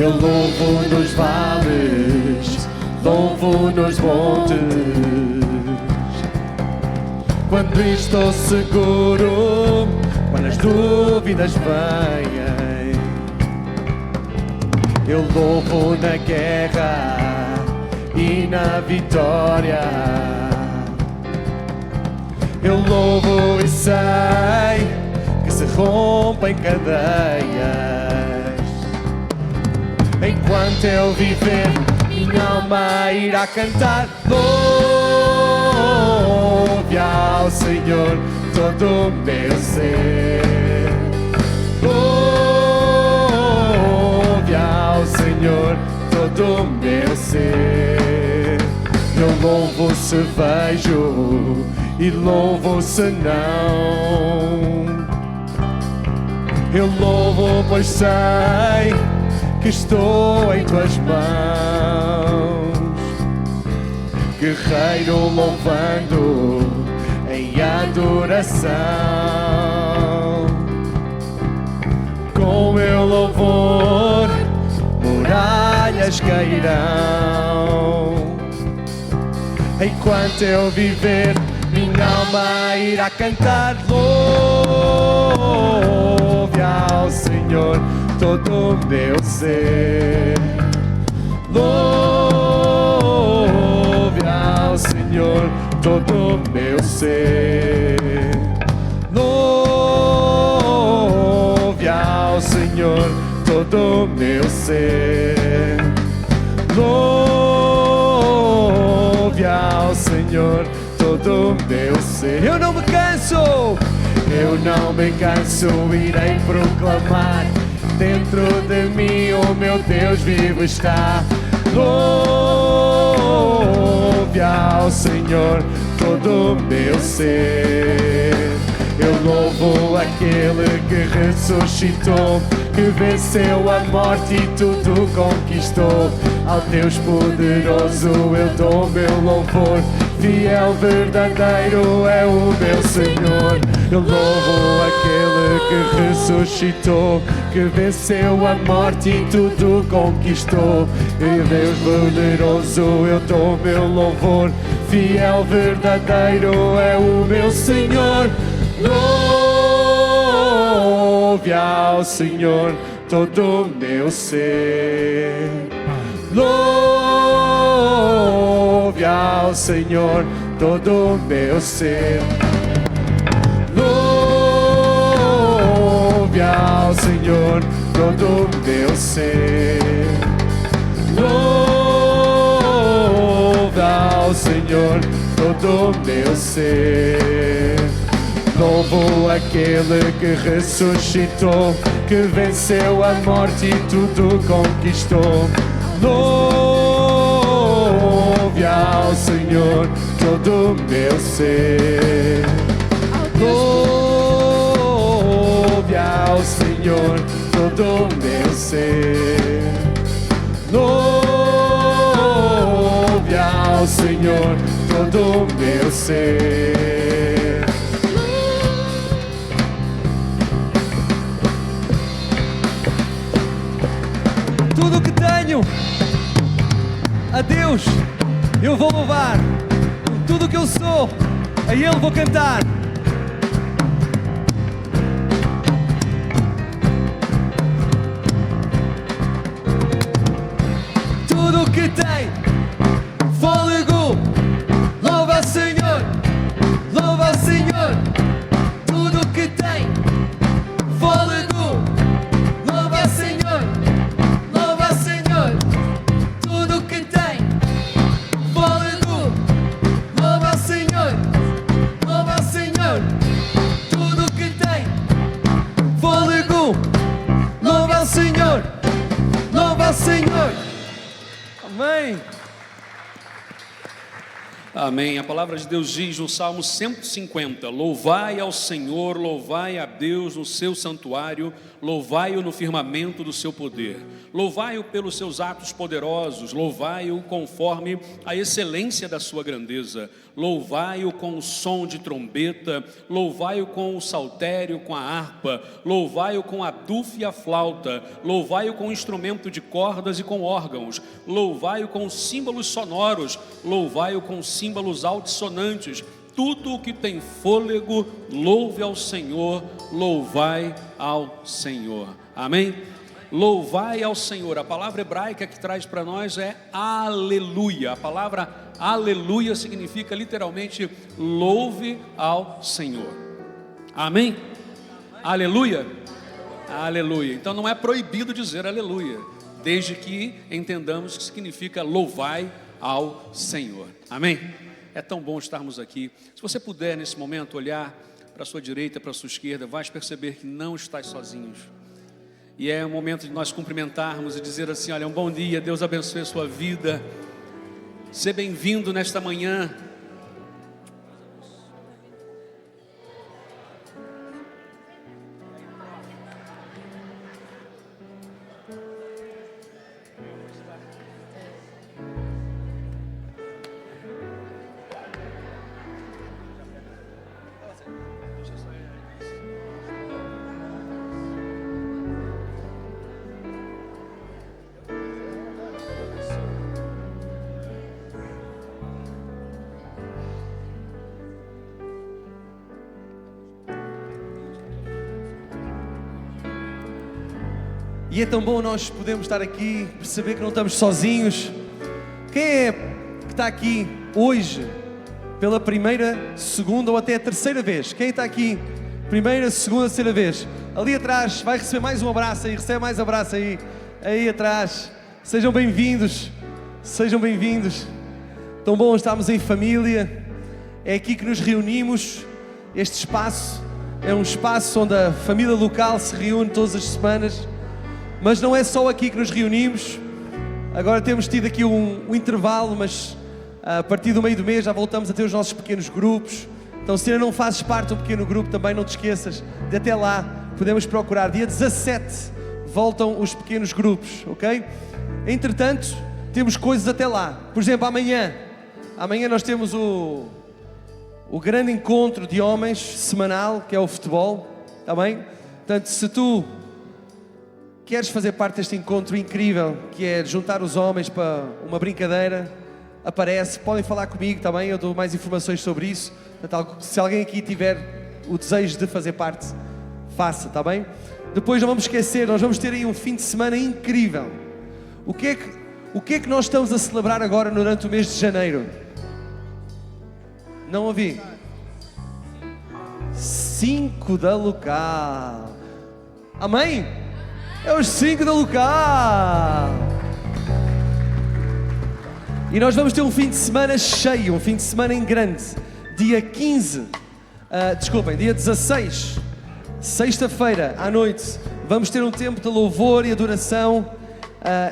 Eu louvo nos vales, louvo nos montes. Quando estou seguro, quando as dúvidas vêm, eu louvo na guerra e na vitória. Eu louvo e sei que se rompem cadeias. Enquanto eu viver, minha alma irá cantar. Louve ao Senhor todo o meu ser. Louve ao Senhor todo o meu ser. Eu louvo se vejo e louvo se não. Eu louvo pois sei que estou em tuas mãos. Guerreiro louvando em adoração. Com meu louvor muralhas cairão. Enquanto eu viver, minha alma irá cantar. Louve ao Senhor todo o meu ser. Louve ao Senhor todo o meu ser. Louve ao Senhor todo o meu ser. Louve ao Senhor todo o meu ser. Eu não me canso, irei proclamar. Dentro de mim o meu Deus vivo está. Louve ao Senhor todo o meu ser. Eu louvo aquele que ressuscitou, que venceu a morte e tudo conquistou. Ao Deus poderoso eu dou meu louvor. Fiel, verdadeiro é o meu Senhor. Eu louvo aquele que ressuscitou, que venceu a morte e tudo conquistou. E Deus poderoso eu dou meu louvor. Fiel, verdadeiro é o meu Senhor. Louve ao Senhor todo o meu ser. Louve ao Senhor todo o meu ser. Louve ao Senhor todo o meu ser. Louve ao Senhor todo o meu ser. Louvo aquele que ressuscitou, que venceu a morte e tudo conquistou. Louve ao Senhor todo o meu ser. Louve ao Senhor todo o meu ser. Louve ao Senhor todo o meu ser. Tudo que tenho, a Deus eu vou louvar. Tudo que eu sou, a Ele vou cantar. Tudo que tem fôlego, louva ao Senhor, louva ao Senhor. Tudo que tem fôlego, louva ao Senhor, louva ao Senhor. Tudo que tem fôlego, louva ao Senhor, louva ao Senhor. Tudo que tem fôlego, louva ao Senhor, louva ao Senhor. Amém. Amém. A palavra de Deus diz no Salmo 150: louvai ao Senhor, louvai a Deus no seu santuário, louvai-o no firmamento do seu poder, louvai-o pelos seus atos poderosos, louvai-o conforme a excelência da sua grandeza, louvai-o com o som de trombeta, louvai-o com o saltério, com a harpa, louvai-o com a dufe e a flauta, louvai-o com instrumento de cordas e com órgãos, louvai-o com símbolos sonoros, louvai-o com símbolos altissonantes. Tudo o que tem fôlego, louve ao Senhor, louvai ao Senhor. Amém? Louvai ao Senhor. A palavra hebraica que traz para nós é aleluia. A palavra aleluia significa literalmente louve ao Senhor. Amém? Aleluia? Aleluia. Então não é proibido dizer aleluia, desde que entendamos que significa louvai ao Senhor. Amém? É tão bom estarmos aqui. Se você puder nesse momento olhar para a sua direita, para a sua esquerda, vais perceber que não estás sozinhos. E é o momento de nós cumprimentarmos e dizer assim: olha, um bom dia, Deus abençoe a sua vida. Seja bem-vindo nesta manhã. E é tão bom nós podemos estar aqui, perceber que não estamos sozinhos. Quem é que está aqui hoje pela primeira, segunda ou até a terceira vez? Quem está aqui primeira, segunda, terceira vez? Ali atrás vai receber mais um abraço aí, recebe mais abraço aí, aí atrás. Sejam bem-vindos, sejam bem-vindos. Tão bom estarmos em família. É aqui que nos reunimos. Este espaço é um espaço onde a família local se reúne todas as semanas. Mas não é só aqui que nos reunimos. Agora temos tido aqui um intervalo, mas a partir do meio do mês já voltamos a ter os nossos pequenos grupos. Então, se ainda não fazes parte de um pequeno grupo, também não te esqueças de até lá podemos procurar. Dia 17 voltam os pequenos grupos, ok? Entretanto, temos coisas até lá. Por exemplo, amanhã nós temos o grande encontro de homens semanal, que é o futebol, está bem? Portanto, se tu queres fazer parte deste encontro incrível, que é juntar os homens para uma brincadeira, aparece, podem falar comigo também, eu dou mais informações sobre isso. Portanto, se alguém aqui tiver o desejo de fazer parte, faça, está bem? Depois não vamos esquecer, nós vamos ter aí um fim de semana incrível. O que é que nós estamos a celebrar agora durante o mês de janeiro? Não ouvi? 5 da local. Amém? É os 5 da local. E nós vamos ter um fim de semana cheio, um fim de semana em grande. Dia 16, sexta-feira à noite, vamos ter um tempo de louvor e adoração,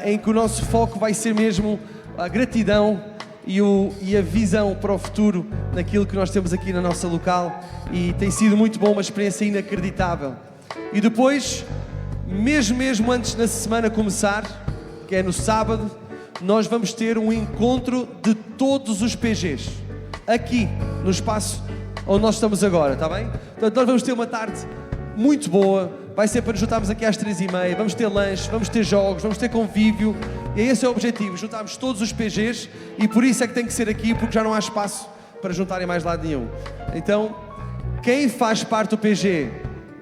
em que o nosso foco vai ser mesmo a gratidão e a visão para o futuro naquilo que nós temos aqui na nossa local. E tem sido muito bom, uma experiência inacreditável. E depois, mesmo antes da semana começar, que é no sábado, nós vamos ter um encontro de todos os PGs, aqui no espaço onde nós estamos agora, está bem? Portanto, nós vamos ter uma tarde muito boa, vai ser para nos juntarmos aqui às 3h30, vamos ter lanche, vamos ter jogos, vamos ter convívio, e esse é o objetivo, juntarmos todos os PGs, e por isso é que tem que ser aqui, porque já não há espaço para juntarem mais lado nenhum. Então, quem faz parte do PG,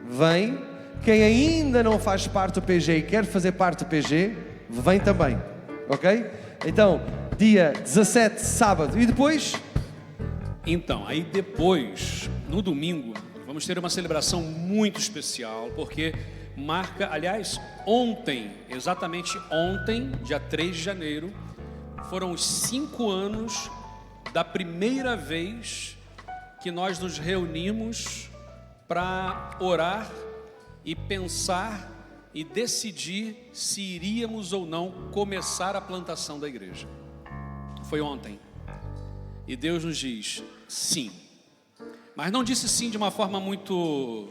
vem. Quem ainda não faz parte do PG e quer fazer parte do PG, vem também, ok? Então, dia 17, sábado, e depois? Então, aí depois, no domingo, vamos ter uma celebração muito especial, porque marca, aliás, ontem, exatamente ontem, dia 3 de janeiro, foram os 5 anos da primeira vez que nós nos reunimos para orar e pensar e decidir se iríamos ou não começar a plantação da igreja. Foi ontem. E Deus nos diz sim. Mas não disse sim de uma forma muito,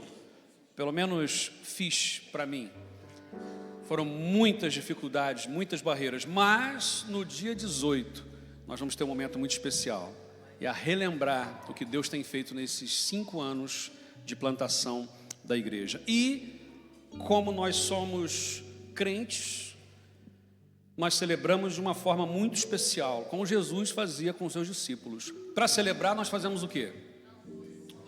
pelo menos fixe para mim. Foram muitas dificuldades, muitas barreiras, mas no dia 18 nós vamos ter um momento muito especial. E a relembrar o que Deus tem feito nesses 5 anos de plantação da igreja. E como nós somos crentes, nós celebramos de uma forma muito especial, como Jesus fazia com os seus discípulos. Para celebrar, nós fazemos o quê?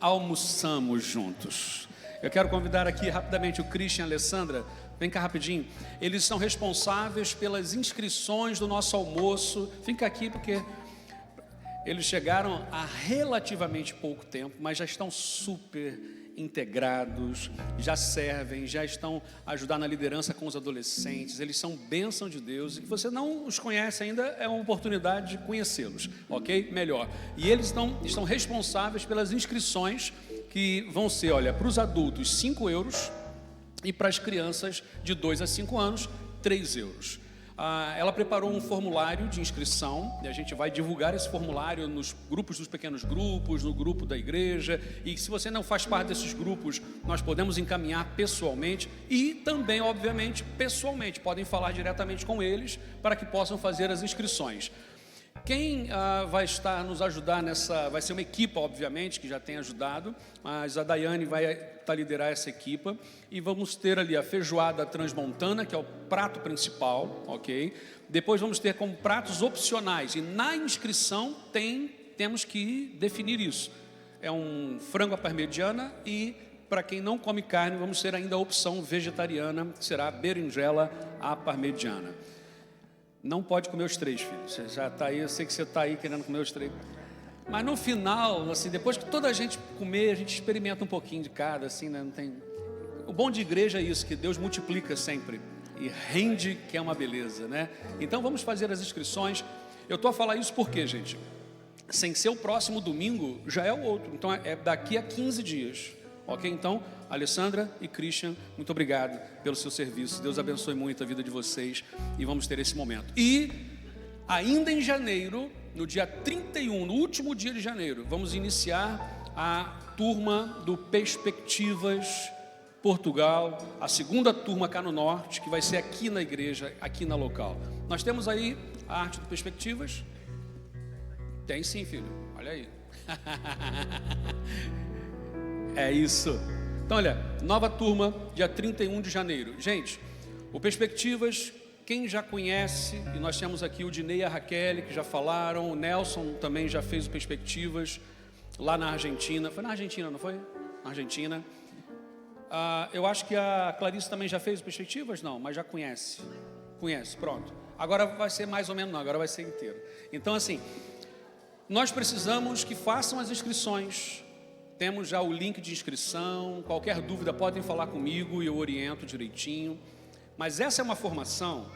Almoçamos juntos. Eu quero convidar aqui rapidamente o Christian e a Alessandra. Vem cá rapidinho. Eles são responsáveis pelas inscrições do nosso almoço. Fica aqui porque eles chegaram há relativamente pouco tempo, mas já estão super integrados, já servem, já estão ajudando na liderança com os adolescentes. Eles são bênção de Deus, e que você não os conhece ainda, é uma oportunidade de conhecê-los, ok? Melhor. E eles estão responsáveis pelas inscrições, que vão ser, olha, para os adultos 5 euros e para as crianças de 2 a 5 anos 3 euros. Ela preparou um formulário de inscrição, e a gente vai divulgar esse formulário nos grupos dos pequenos grupos, no grupo da igreja, e se você não faz parte desses grupos, nós podemos encaminhar pessoalmente, e também, obviamente, pessoalmente, podem falar diretamente com eles, para que possam fazer as inscrições. Quem vai estar nos ajudar nessa, vai ser uma equipa, obviamente, que já tem ajudado, mas a Daiane vai liderar essa equipa, e vamos ter ali a feijoada transmontana, que é o prato principal, ok? Depois vamos ter como pratos opcionais, e na inscrição temos que definir isso. É um frango à parmegiana, e para quem não come carne, vamos ter ainda a opção vegetariana, que será a berinjela à parmegiana. Não pode comer os 3, filho. Você já está aí, eu sei que você está aí querendo comer os 3. Mas no final, assim, depois que toda a gente comer, a gente experimenta um pouquinho de cada, assim, né? Não tem... O bom de igreja é isso, que Deus multiplica sempre e rende, que é uma beleza, né? Então vamos fazer as inscrições. Eu estou a falar isso porque, gente, sem ser o próximo domingo, já é o outro. Então é daqui a 15 dias. Ok? Então, Alessandra e Christian, muito obrigado pelo seu serviço. Deus abençoe muito a vida de vocês, e vamos ter esse momento. E ainda em janeiro, no dia 31, no último dia de janeiro, vamos iniciar a turma do Perspectivas Portugal, a segunda turma cá no norte, que vai ser aqui na igreja, aqui na local. Nós temos aí a arte do Perspectivas? Tem sim, filho, olha aí. É isso. Então, olha, nova turma, dia 31 de janeiro. Gente, o Perspectivas, quem já conhece, e nós temos aqui o Dinei e a Raquel, que já falaram, o Nelson também já fez o Perspectivas, lá na Argentina. Foi na Argentina, não foi? Na Argentina. Eu acho que a Clarice também já fez o Perspectivas, não, mas já conhece. Conhece, pronto. Agora vai ser mais ou menos, não, agora vai ser inteiro. Então, assim, nós precisamos que façam as inscrições. Temos já o link de inscrição. Qualquer dúvida podem falar comigo e eu oriento direitinho. Mas essa é uma formação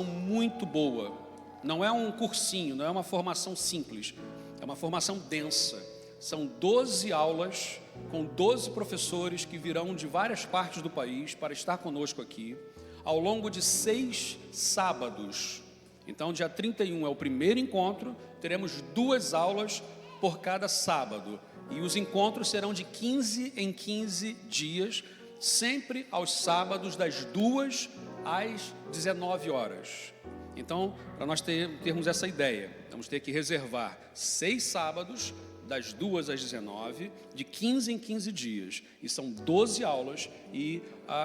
muito boa. Não é um cursinho, não é uma formação simples. É uma formação densa. São 12 aulas com 12 professores que virão de várias partes do país para estar conosco aqui, ao longo de 6 sábados. Então, dia 31 é o primeiro encontro. Teremos 2 aulas por cada sábado. E os encontros serão de 15 em 15 dias, sempre aos sábados, das 2 às 19 horas. Então, para nós termos essa ideia, vamos ter que reservar 6 sábados, das 2 às 19, de 15 em 15 dias. E são 12 aulas. E,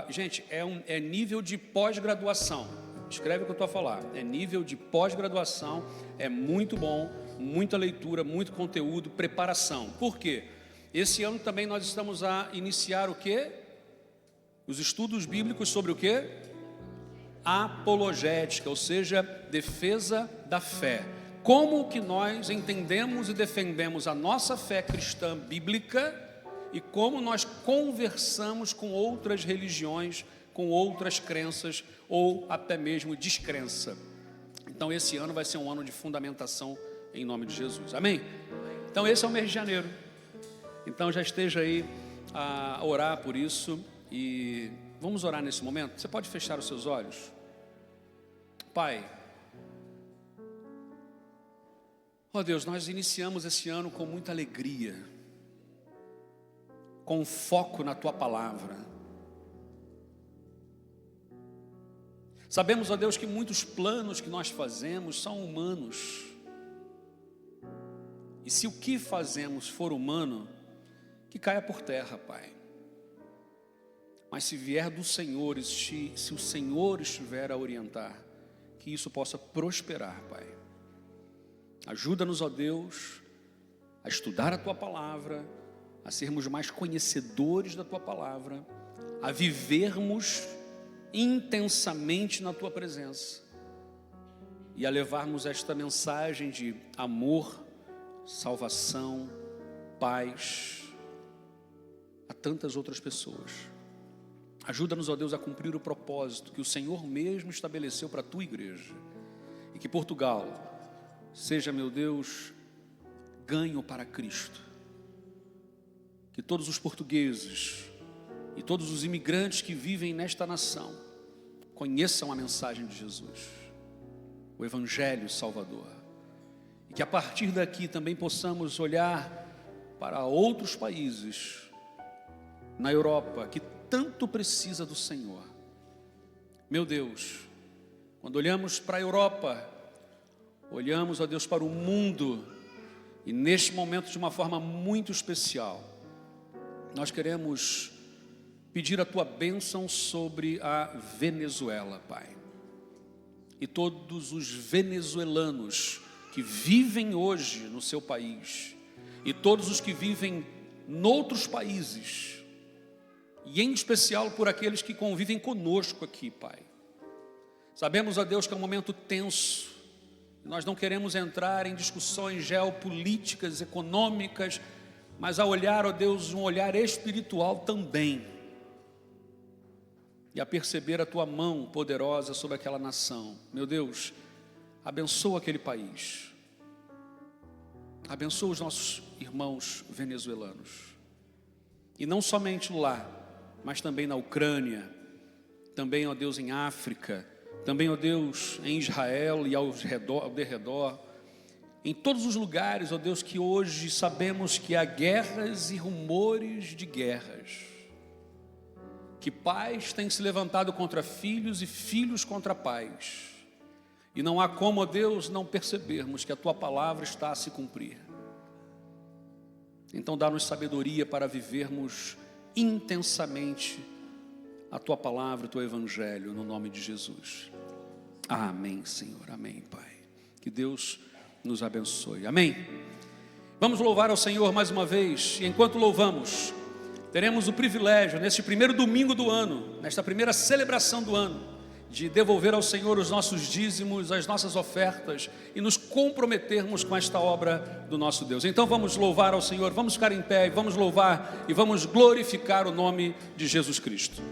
gente, é nível de pós-graduação. Escreve o que eu estou a falar. É nível de pós-graduação, é muito bom. Muita leitura, muito conteúdo, preparação. Por quê? Esse ano também nós estamos a iniciar o quê? Os estudos bíblicos sobre o quê? Apologética, ou seja, defesa da fé. Como que nós entendemos e defendemos a nossa fé cristã bíblica e como nós conversamos com outras religiões, com outras crenças ou até mesmo descrença. Então esse ano vai ser um ano de fundamentação em nome de Jesus, amém? Então esse é o mês de janeiro. Então já esteja aí a orar por isso. E vamos orar nesse momento. Você pode fechar os seus olhos? Pai, Ó Deus, nós iniciamos esse ano com muita alegria, com foco na Tua palavra. Sabemos, ó Deus, que muitos planos que nós fazemos são humanos. E se o que fazemos for humano, que caia por terra, Pai. Mas se vier do Senhor, se o Senhor estiver a orientar, que isso possa prosperar, Pai. Ajuda-nos, ó Deus, a estudar a Tua palavra, a sermos mais conhecedores da Tua palavra, a vivermos intensamente na Tua presença e a levarmos esta mensagem de amor, salvação, paz a tantas outras pessoas. Ajuda-nos, ó Deus, a cumprir o propósito que o Senhor mesmo estabeleceu para a Tua igreja, e que Portugal seja, meu Deus, ganho para Cristo. Que todos os portugueses e todos os imigrantes que vivem nesta nação conheçam a mensagem de Jesus, o Evangelho Salvador, e que a partir daqui também possamos olhar para outros países na Europa que tanto precisa do Senhor. Meu Deus, quando olhamos para a Europa, olhamos, ó Deus, para o mundo, e neste momento de uma forma muito especial, nós queremos pedir a Tua bênção sobre a Venezuela, Pai. E todos os venezuelanos que vivem hoje no seu país, e todos os que vivem noutros países, e em especial por aqueles que convivem conosco aqui, Pai. Sabemos, ó Deus, que é um momento tenso. Nós não queremos entrar em discussões geopolíticas, econômicas, mas a olhar, ó Deus, um olhar espiritual também, e a perceber a Tua mão poderosa sobre aquela nação. Meu Deus, abençoa aquele país, abençoa os nossos irmãos venezuelanos, e não somente lá, mas também na Ucrânia, também, ó Deus, em África, também, ó Deus, em Israel e ao derredor, em todos os lugares, ó Deus, que hoje sabemos que há guerras e rumores de guerras, que pais têm se levantado contra filhos e filhos contra pais, e não há como, ó Deus, não percebermos que a Tua palavra está a se cumprir. Então dá-nos sabedoria para vivermos intensamente a Tua palavra, o Teu Evangelho, no nome de Jesus. Amém, Senhor, amém, Pai. Que Deus nos abençoe, amém. Vamos louvar ao Senhor mais uma vez, e enquanto louvamos, teremos o privilégio, neste primeiro domingo do ano, nesta primeira celebração do ano, de devolver ao Senhor os nossos dízimos, as nossas ofertas, e nos comprometermos com esta obra do nosso Deus. Então vamos louvar ao Senhor, vamos ficar em pé, e vamos louvar e vamos glorificar o nome de Jesus Cristo.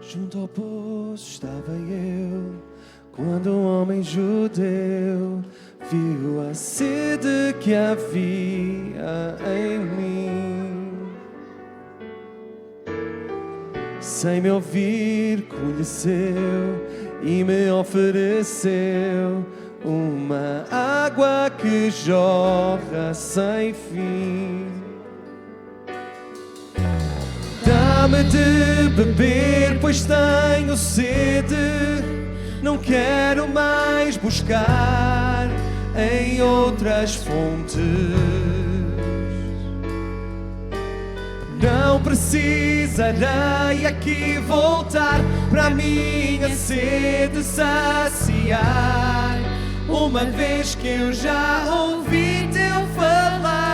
Junto ao poço estava eu, quando um homem judeu viu a sede que havia em mim. Sem me ouvir, conheceu e me ofereceu uma água que jorra sem fim. Dá-me de beber, pois tenho sede. Não quero mais buscar em outras fontes. Não precisarei aqui voltar para a minha sede saciar, uma vez que eu já ouvi Teu falar.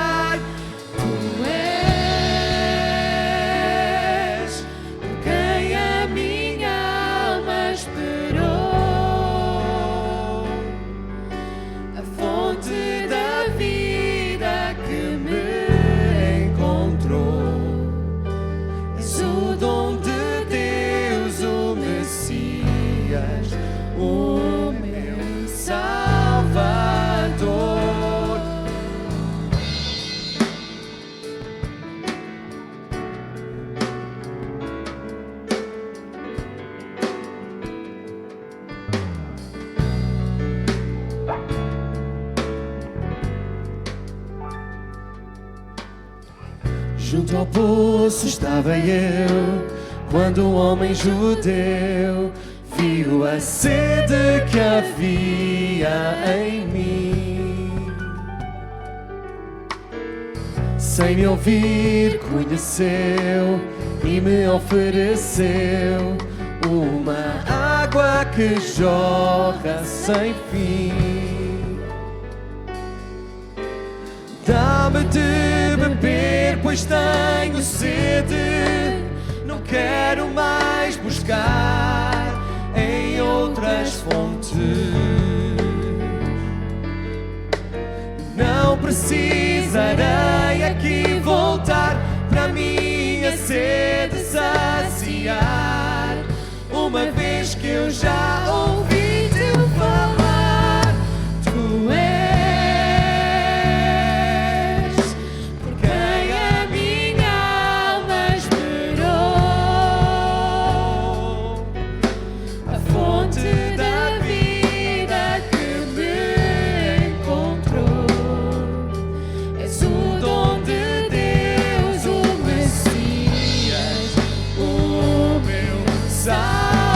Junto ao poço estava eu, quando um homem judeu viu a sede que havia em mim. Sem me ouvir, conheceu e me ofereceu uma água que jorra sem fim. Dá-me de beber, pois tenho sede. Não quero mais buscar em outras fontes. Não precisarei aqui voltar para minha sede saciar, uma vez que eu já ouvi teu falar. Tu és por quem a minha alma esperou, a fonte da vida que me encontrou. És o dom de Deus, o Messias, o meu Salvador.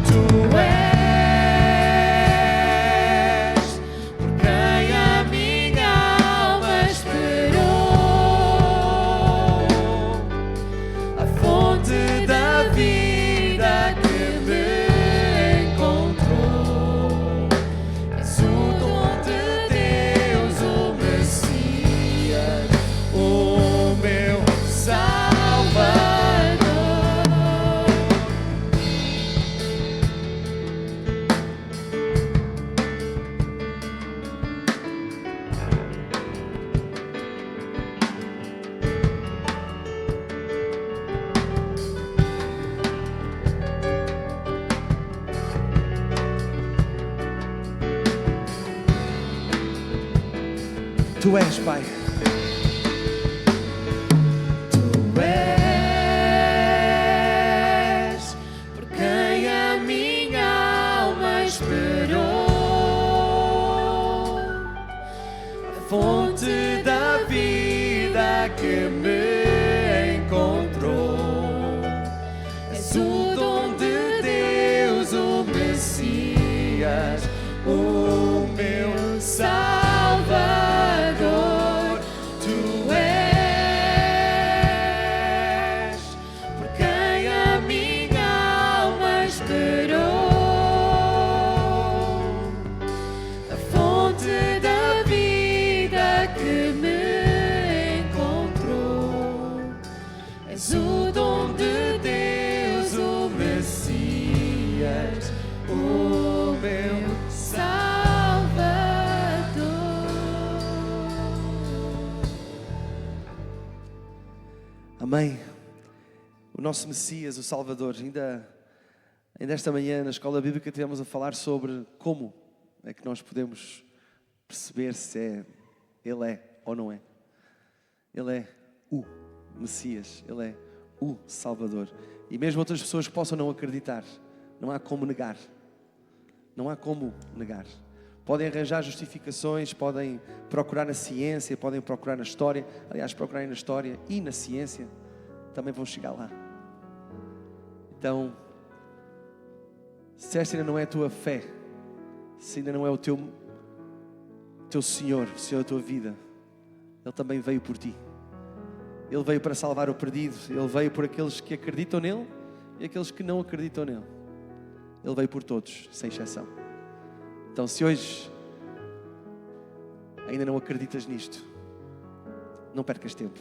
Tu és por quem a minha alma esperou, a fonte da vida que me encontrou. És o dom de Deus, o Messias, o meu Salvador. Tu és, Pai. Tu és por quem a minha alma esperou, a fonte da vida que me encontrou. És o dom de Deus, o Messias, o meu Salvador. Tu és por quem a minha alma esperou, a fonte da vida que me encontrou. És o dom de Deus, o Messias, o meu Salvador. Amém. O nosso Messias, o Salvador. Ainda esta manhã na escola bíblica tivemos a falar sobre como é que nós podemos perceber se Ele é ou não é. Ele é o Messias, Ele é o Salvador. E mesmo outras pessoas que possam não acreditar, não há como negar. Não há como negar. Podem arranjar justificações, podem procurar na ciência, podem procurar na história. Aliás, procurarem na história e na ciência, também vão chegar lá. Então, se esta ainda não é a tua fé, se ainda não é o teu Senhor, o Senhor da tua vida, Ele também veio por ti. Ele veio para salvar o perdido. Ele veio por aqueles que acreditam nele e aqueles que não acreditam nele. Ele veio por todos, sem exceção. Então, se hoje ainda não acreditas nisto, não percas tempo.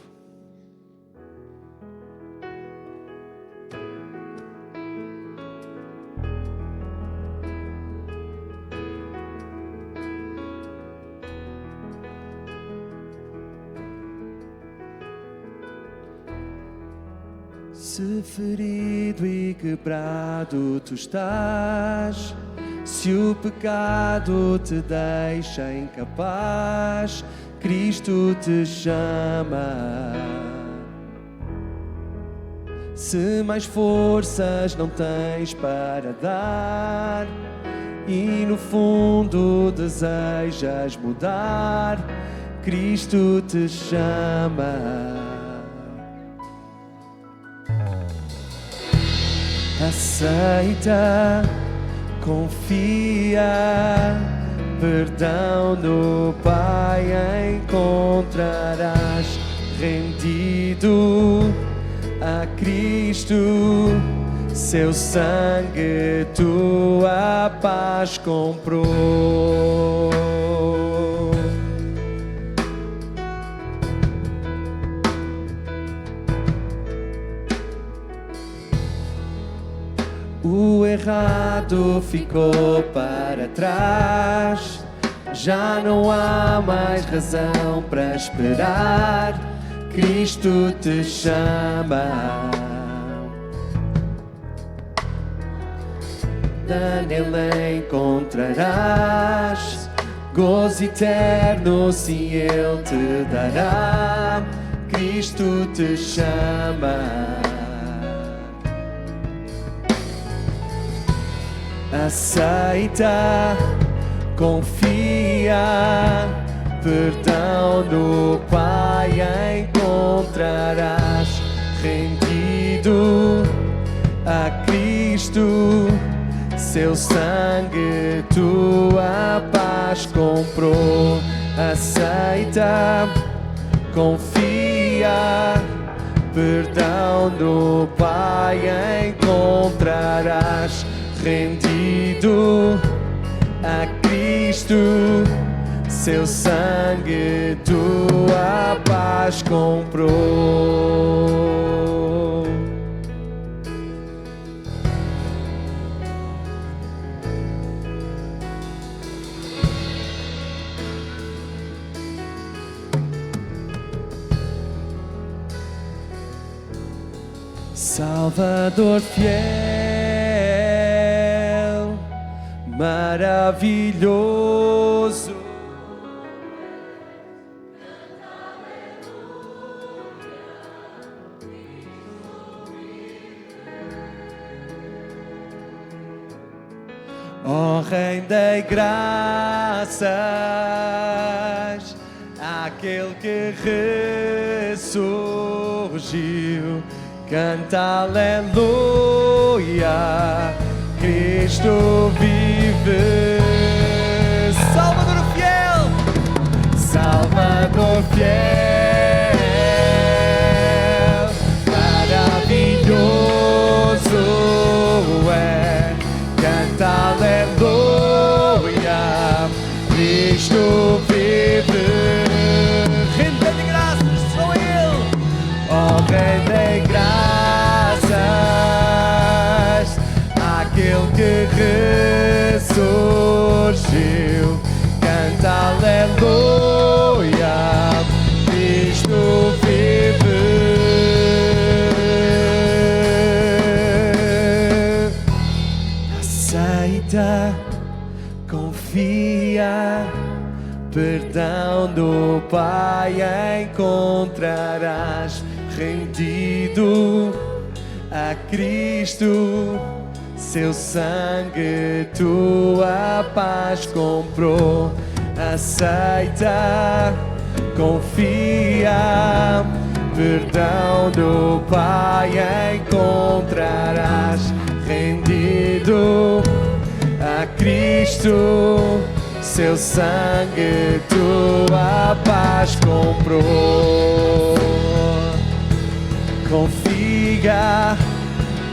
Se ferido e quebrado tu estás, se o pecado te deixa incapaz, Cristo te chama. Se mais forças não tens para dar e no fundo desejas mudar, Cristo te chama. Aceita, confia, perdão no Pai encontrarás. Rendido a Cristo, seu sangue tua paz comprou. O errado ficou para trás, já não há mais razão para esperar. Cristo te chama. Nele encontrarás gozo eterno, sim, Ele te dará. Cristo te chama. Aceita, confia, perdão no Pai encontrarás. Rendido a Cristo, seu sangue tua paz comprou. Aceita, confia, perdão no Pai encontrarás. Rendido a Cristo, seu sangue tua paz comprou. Salvador fiel, maravilhoso, ó Rei de graças, aquele que ressurgiu, canta aleluia, Cristo vive. Salvador fiel, Salvador fiel, maravilhoso é, canta aleluia, Cristo vive. Rei de graças, sou Ele, ó Rei de graças, aquele que ressurgiu, canta aleluia, Cristo vive. Aceita, confia, perdão do Pai encontrarás. Rendido a Cristo, seu sangue tua paz comprou. Aceita, confia, perdão do Pai encontrarás. Rendido a Cristo, seu sangue tua paz comprou. Confia,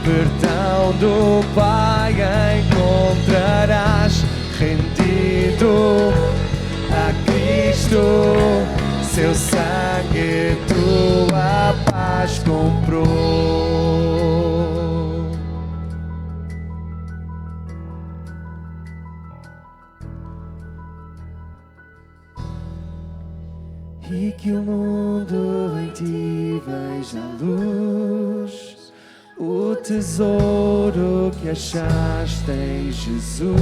perdão do Pai encontrarás. Rendido a Cristo, seu sangue tua paz comprou. E que o mundo em ti veja a luz, o tesouro que achaste em Jesus.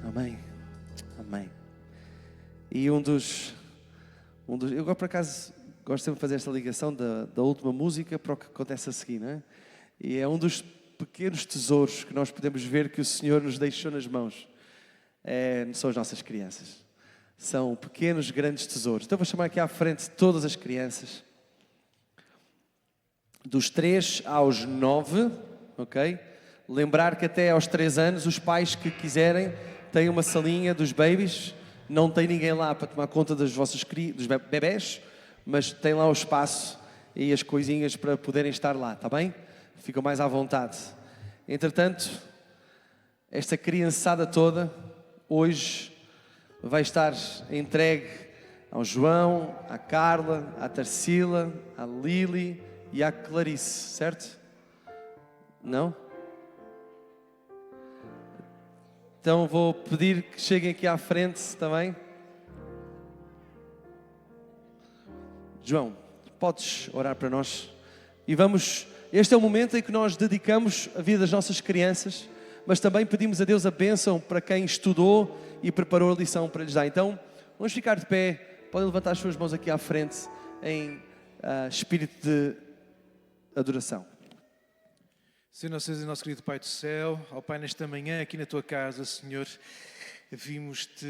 Amém. Amém. E eu por acaso gosto sempre de fazer esta ligação da última música para o que acontece a seguir, não é? E é um dos pequenos tesouros que nós podemos ver que o Senhor nos deixou nas mãos. são as nossas crianças. São pequenos, grandes tesouros. Então vou chamar aqui à frente todas as crianças. Dos 3 aos 9, ok? Lembrar que até aos 3 anos, os pais que quiserem têm uma salinha dos babies. Não tem ninguém lá para tomar conta dos bebés, mas tem lá o espaço e as coisinhas para poderem estar lá, está bem? Ficam mais à vontade. Entretanto, esta criançada toda, hoje, vai estar entregue ao João, à Carla, à Tarsila, à Lili e à Clarice, certo? Não? Então vou pedir que cheguem aqui à frente também. João, podes orar para nós? E este é o momento em que nós dedicamos a vida das nossas crianças, mas também pedimos a Deus a bênção para quem estudou e preparou a lição para lhes dar. Então, vamos ficar de pé, podem levantar as suas mãos aqui à frente em espírito de adoração. Senhor nosso Deus e nosso querido Pai do céu, ó Pai, nesta manhã aqui na Tua casa, Senhor, vimos-te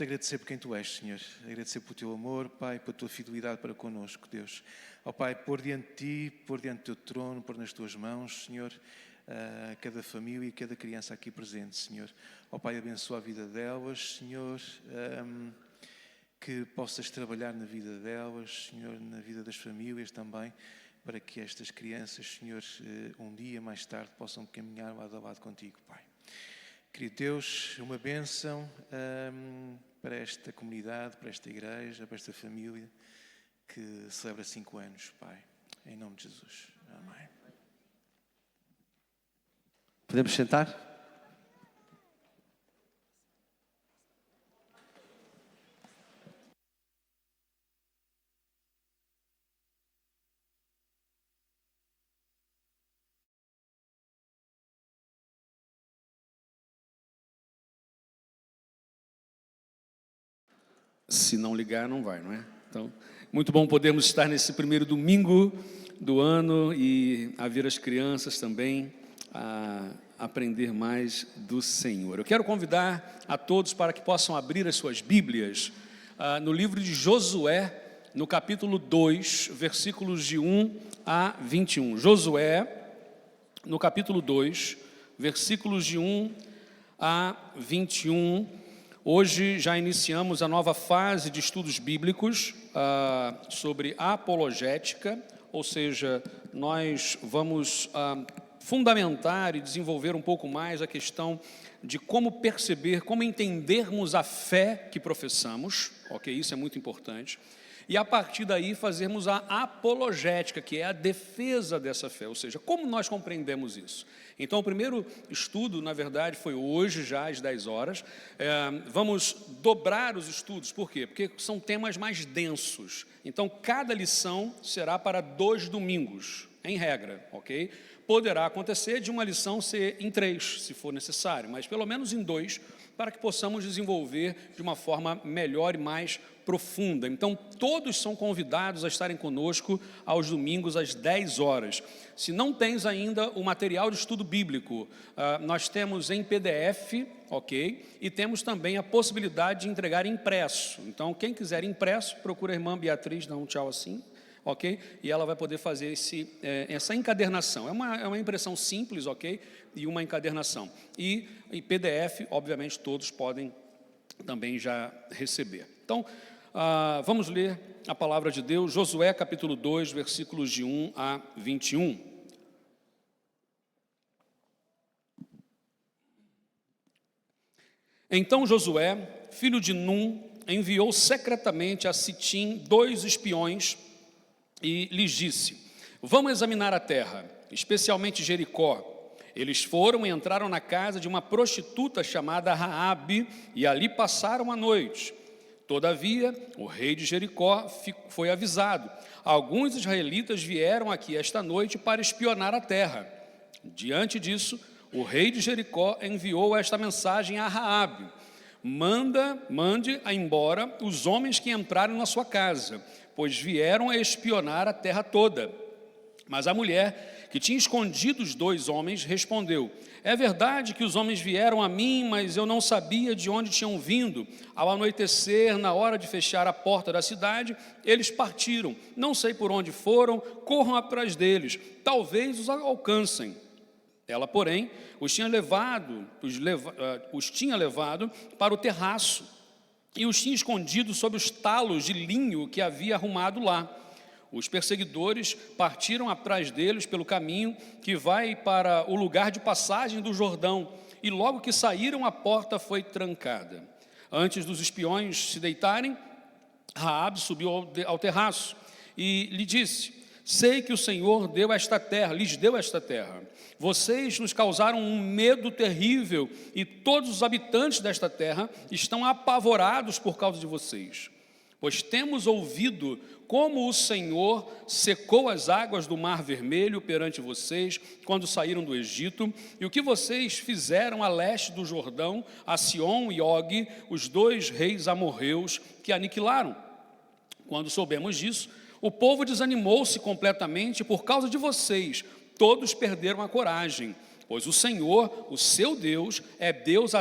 agradecer por quem Tu és, Senhor. Agradecer pelo Teu amor, Pai, pela Tua fidelidade para connosco, Deus. Ó Pai, pôr diante de Ti, pôr diante do Teu trono, pôr nas Tuas mãos, Senhor, cada família e cada criança aqui presente, Senhor. Ó Pai, abençoa a vida delas, Senhor, que possas trabalhar na vida delas, Senhor, na vida das famílias também, para que estas crianças, Senhor, um dia mais tarde possam caminhar lado a lado contigo, Pai. Querido Deus, uma bênção para esta comunidade, para esta igreja, para esta família que celebra 5 anos, Pai. Em nome de Jesus. Amém. Podemos sentar? Se não ligar, não vai, não é? Então, muito bom podermos estar nesse primeiro domingo do ano e a ver as crianças também a aprender mais do Senhor. Eu quero convidar a todos para que possam abrir as suas Bíblias no livro de Josué, no capítulo 2, versículos de 1 a 21. Josué, no capítulo 2, versículos de 1 a 21. Hoje já iniciamos a nova fase de estudos bíblicos sobre apologética, ou seja, nós vamos fundamentar e desenvolver um pouco mais a questão de como perceber, como entendermos a fé que professamos, ok? Isso é muito importante. E a partir daí fazermos a apologética, que é a defesa dessa fé, ou seja, como nós compreendemos isso. Então o primeiro estudo, na verdade, foi hoje já às 10 horas, vamos dobrar os estudos, por quê? Porque são temas mais densos, então cada lição será para 2 domingos, em regra, ok? Poderá acontecer de uma lição ser em 3, se for necessário, mas pelo menos em 2, para que possamos desenvolver de uma forma melhor e mais profunda. Então, todos são convidados a estarem conosco aos domingos às 10 horas. Se não tens ainda o material de estudo bíblico, nós temos em PDF, ok? E temos também a possibilidade de entregar impresso. Então, quem quiser impresso, procura a irmã Beatriz, dá um tchau assim, ok? E ela vai poder fazer essa encadernação. É uma impressão simples, ok? E uma encadernação. E em PDF, obviamente, todos podem também já receber. Então, vamos ler a palavra de Deus, Josué capítulo 2, versículos de 1 a 21. Então Josué, filho de Num, enviou secretamente a Sitim 2 espiões e lhes disse: vamos examinar a terra, especialmente Jericó. Eles foram e entraram na casa de uma prostituta chamada Raabe e ali passaram a noite. Todavia, o rei de Jericó foi avisado. Alguns israelitas vieram aqui esta noite para espionar a terra. Diante disso, o rei de Jericó enviou esta mensagem a Raabe: mande embora os homens que entraram na sua casa, pois vieram a espionar a terra toda. Mas a mulher que tinha escondido os 2 homens, respondeu: é verdade que os homens vieram a mim, mas eu não sabia de onde tinham vindo. Ao anoitecer, na hora de fechar a porta da cidade, eles partiram. Não sei por onde foram, corram atrás deles, talvez os alcancem. Ela, porém, os tinha levado para o terraço e os tinha escondido sob os talos de linho que havia arrumado lá. Os perseguidores partiram atrás deles pelo caminho que vai para o lugar de passagem do Jordão, e logo que saíram, a porta foi trancada. Antes dos espiões se deitarem, Raabe subiu ao terraço e lhe disse: sei que o Senhor lhes deu esta terra. Vocês nos causaram um medo terrível, e todos os habitantes desta terra estão apavorados por causa de vocês. Pois temos ouvido como o Senhor secou as águas do Mar Vermelho perante vocês, quando saíram do Egito, e o que vocês fizeram a leste do Jordão, a Sion e Og, os 2 reis amorreus que aniquilaram. Quando soubemos disso, o povo desanimou-se completamente por causa de vocês. Todos perderam a coragem, pois o Senhor, o seu Deus, é Deus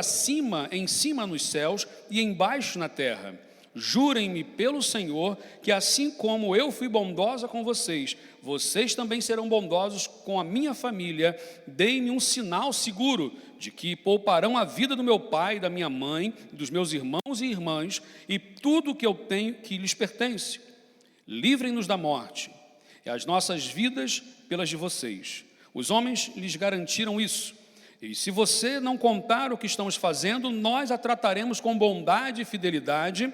em cima nos céus e embaixo na terra. Jurem-me pelo Senhor que assim como eu fui bondosa com vocês, vocês também serão bondosos com a minha família. Deem-me um sinal seguro de que pouparão a vida do meu pai, da minha mãe, dos meus irmãos e irmãs, e tudo que eu tenho que lhes pertence. Livrem-nos da morte, e as nossas vidas pelas de vocês. Os homens lhes garantiram isso. E se você não contar o que estamos fazendo, nós a trataremos com bondade e fidelidade,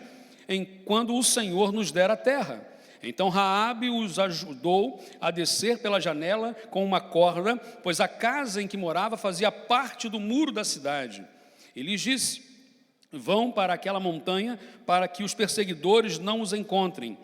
quando o Senhor nos der a terra. Então Raabe os ajudou a descer pela janela com uma corda, pois a casa em que morava fazia parte do muro da cidade. E lhes disse: vão para aquela montanha para que os perseguidores não os encontrem.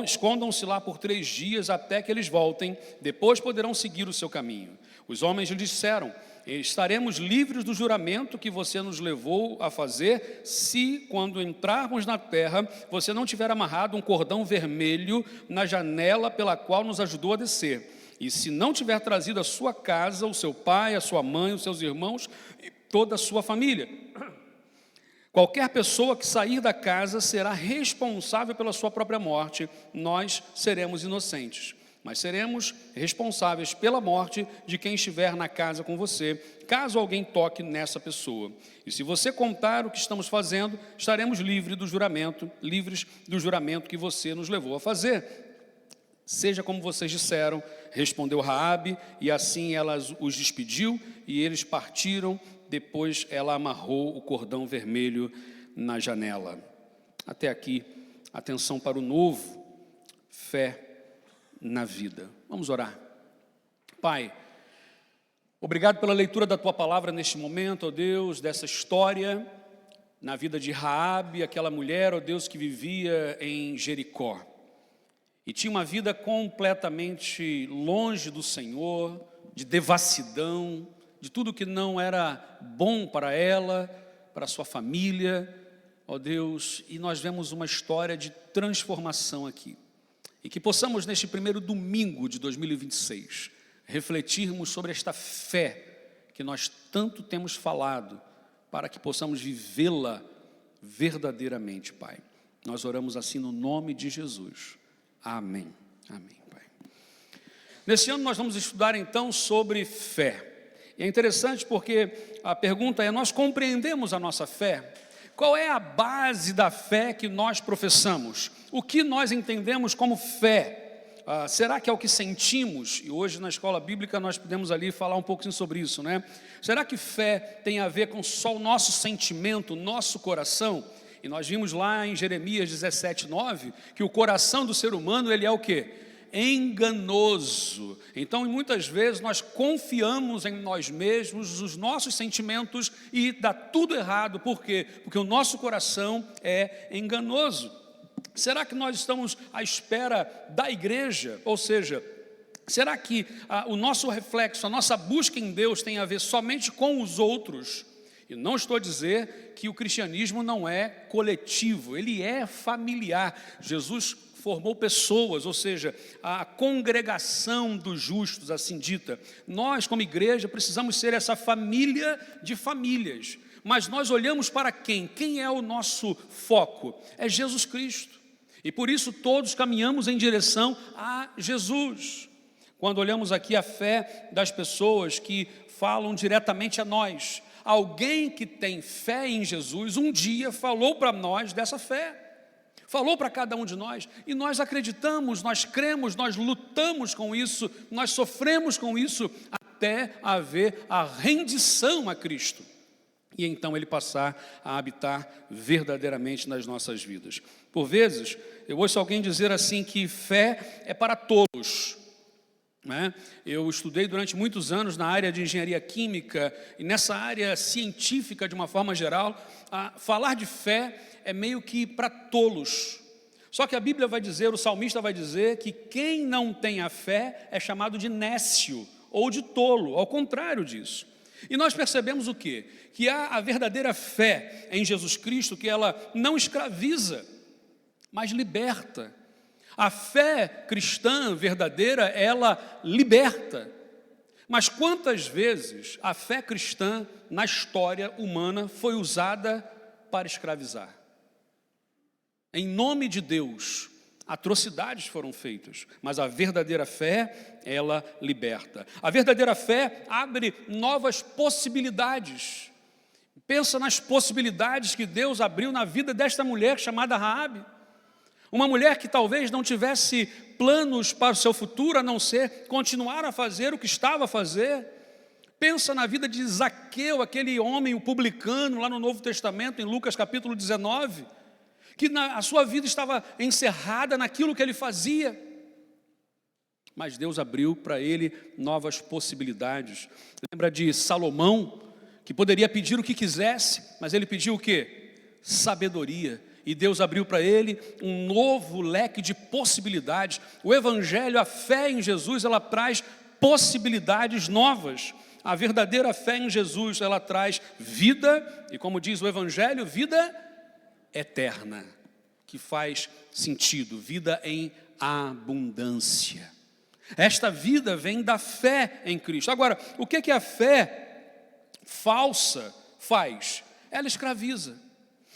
Escondam-se lá por 3 dias até que eles voltem, depois poderão seguir o seu caminho. Os homens lhe disseram: estaremos livres do juramento que você nos levou a fazer, se, quando entrarmos na terra, você não tiver amarrado um cordão vermelho na janela pela qual nos ajudou a descer, e se não tiver trazido a sua casa, o seu pai, a sua mãe, os seus irmãos e toda a sua família. Qualquer pessoa que sair da casa será responsável pela sua própria morte. Nós seremos inocentes, mas seremos responsáveis pela morte de quem estiver na casa com você, caso alguém toque nessa pessoa. E se você contar o que estamos fazendo, estaremos livres do juramento que você nos levou a fazer. Seja como vocês disseram, respondeu Raabe, e assim ela os despediu, e eles partiram. Depois ela amarrou o cordão vermelho na janela. Até aqui, atenção para o novo, fé na vida. Vamos orar. Pai, obrigado pela leitura da Tua palavra neste momento, ó Deus, dessa história na vida de Raabe, aquela mulher, ó Deus, que vivia em Jericó e tinha uma vida completamente longe do Senhor, de devassidão, de tudo que não era bom para ela, para a sua família, ó Deus, e nós vemos uma história de transformação aqui. E que possamos, neste primeiro domingo de 2026, refletirmos sobre esta fé que nós tanto temos falado, para que possamos vivê-la verdadeiramente, Pai. Nós oramos assim no nome de Jesus. Amém. Amém, Pai. Nesse ano nós vamos estudar então sobre fé. E é interessante porque a pergunta é: nós compreendemos a nossa fé? Qual é a base da fé que nós professamos? O que nós entendemos como fé? Será que é o que sentimos? E hoje na escola bíblica nós podemos ali falar um pouquinho sobre isso, né? Será que fé tem a ver com só o nosso sentimento, o nosso coração? E nós vimos lá em Jeremias 17:9 que o coração do ser humano, ele é o quê? Enganoso. Então, muitas vezes nós confiamos em nós mesmos, nos nossos sentimentos, e dá tudo errado. Por quê? Porque o nosso coração é enganoso. Será que nós estamos à espera da igreja? Ou seja, será que o nosso reflexo, a nossa busca em Deus tem a ver somente com os outros? E não estou a dizer que o cristianismo não é coletivo, ele é familiar. Jesus formou pessoas, ou seja, a congregação dos justos, assim dita. Nós, como igreja, precisamos ser essa família de famílias. Mas nós olhamos para quem? Quem é o nosso foco? É Jesus Cristo. E por isso todos caminhamos em direção a Jesus. Quando olhamos aqui a fé das pessoas que falam diretamente a nós, alguém que tem fé em Jesus, um dia falou para nós dessa fé. Falou para cada um de nós, e nós acreditamos, nós cremos, nós lutamos com isso, nós sofremos com isso, até haver a rendição a Cristo. E então Ele passar a habitar verdadeiramente nas nossas vidas. Por vezes, eu ouço alguém dizer assim que fé é para tolos. Né? Eu estudei durante muitos anos na área de engenharia química, e nessa área científica, de uma forma geral, falar de fé é meio que para tolos. Só que a Bíblia vai dizer, o salmista vai dizer, que quem não tem a fé é chamado de nécio ou de tolo, ao contrário disso. E nós percebemos o quê? Que há a verdadeira fé em Jesus Cristo, que ela não escraviza, mas liberta. A fé cristã verdadeira, ela liberta. Mas quantas vezes a fé cristã na história humana foi usada para escravizar? Em nome de Deus, atrocidades foram feitas, mas a verdadeira fé, ela liberta. A verdadeira fé abre novas possibilidades. Pensa nas possibilidades que Deus abriu na vida desta mulher chamada Raabe. Uma mulher que talvez não tivesse planos para o seu futuro, a não ser continuar a fazer o que estava a fazer. Pensa na vida de Zaqueu, aquele homem, o publicano, lá no Novo Testamento, em Lucas capítulo 19, que a sua vida estava encerrada naquilo que ele fazia. Mas Deus abriu para ele novas possibilidades. Lembra de Salomão, que poderia pedir o que quisesse, mas ele pediu o quê? Sabedoria. E Deus abriu para ele um novo leque de possibilidades. O Evangelho, a fé em Jesus, ela traz possibilidades novas. A verdadeira fé em Jesus, ela traz vida, e como diz o Evangelho, vida eterna, que faz sentido, vida em abundância. Esta vida vem da fé em Cristo. Agora, o que a fé falsa faz? Ela escraviza.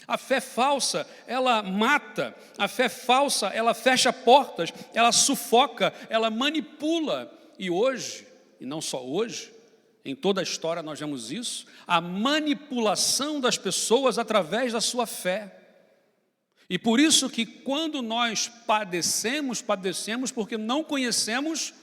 A fé falsa, ela mata. A fé falsa, ela fecha portas, ela sufoca, ela manipula. E hoje, e não só hoje, em toda a história nós vemos isso, a manipulação das pessoas através da sua fé. E por isso que quando nós padecemos porque não conhecemos